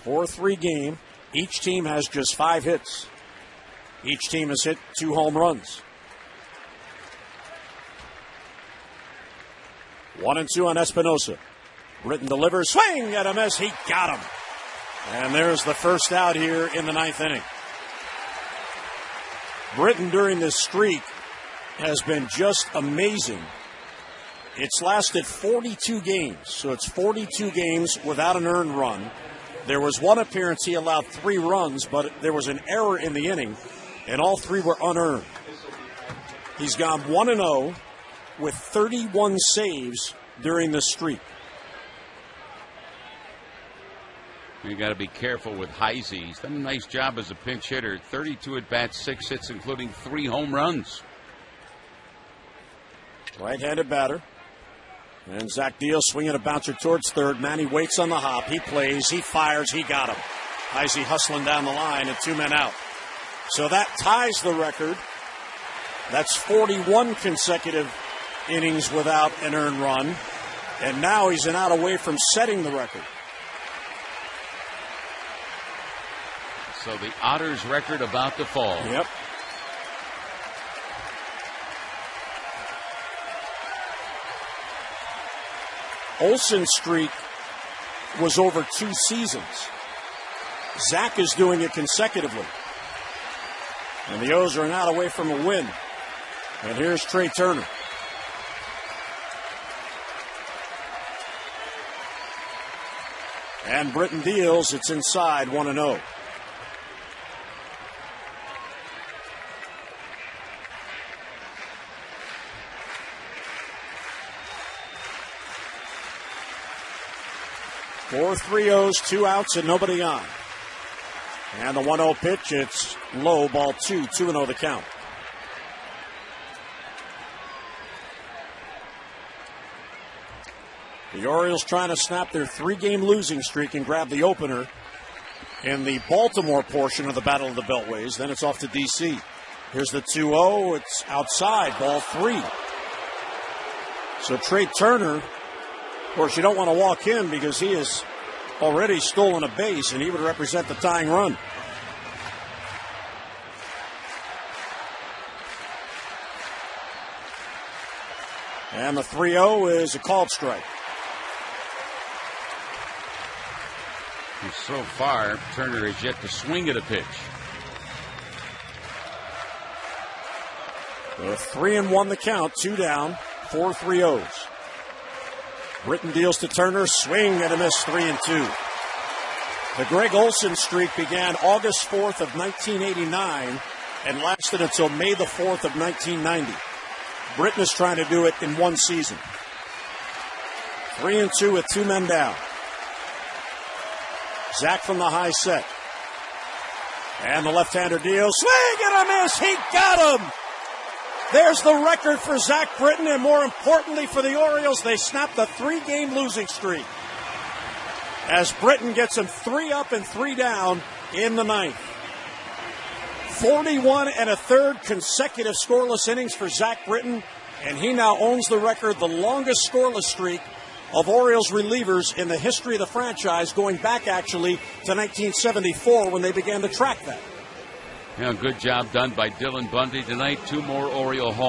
Four 4-3 game. Each team has just 5 hits. Each team has hit 2 home runs. 1-2 on Espinosa. Britton delivers, swing and a miss. He got him. And there's the first out here in the 9th inning. Britton during this streak has been just amazing. It's lasted 42 games, so it's 42 games without an earned run. There was one appearance he allowed 3 runs, but there was an error in the inning, and all 3 were unearned. He's gone 1-0 with 31 saves during this streak. You got to be careful with Heisey. He's done a nice job as a pinch hitter. 32 at-bats, 6 hits, including 3 home runs. Right-handed batter. And Zach deals, swinging a bouncer towards third. Manny waits on the hop. He plays, he fires, he got him. Heisey hustling down the line and 2 men out. So that ties the record. That's 41 consecutive innings without an earned run. And now he's an out away from setting the record. So the Otters record about to fall. Yep. Olson's streak was over 2 seasons. Zach is doing it consecutively. And the O's are an out away from a win. And here's Trey Turner. And Britton deals. It's inside, 1-0. Four 3-0s, 2 outs, and nobody on. And the 1-0 pitch, it's low, ball 2, 2-0 the count. The Orioles trying to snap their 3-game losing streak and grab the opener in the Baltimore portion of the Battle of the Beltways. Then it's off to D.C. Here's the 2-0. It's outside, ball 3. So Trey Turner, of course, you don't want to walk him because he has already stolen a base, and he would represent the tying run. And the 3-0 is a called strike. And so far, Turner has yet to swing at a pitch. The 3-1 the count, 2 down, 4 3-0s. Britton deals to Turner, swing and a miss, 3-2. The Greg Olson streak began August 4th of 1989 and lasted until May the 4th of 1990. Britton is trying to do it in one season. 3-2 with 2 men down. Zach from the high set. And the left-hander deals. Swing and a miss. He got him. There's the record for Zach Britton, and more importantly for the Orioles, they snapped the 3-game losing streak as Britton gets him 3 up and 3 down in the 9th. 41 1/3 consecutive scoreless innings for Zach Britton, and he now owns the record, the longest scoreless streak of Orioles relievers in the history of the franchise, going back actually to 1974 when they began to track that. Yeah, good job done by Dylan Bundy tonight. 2 more Oriole home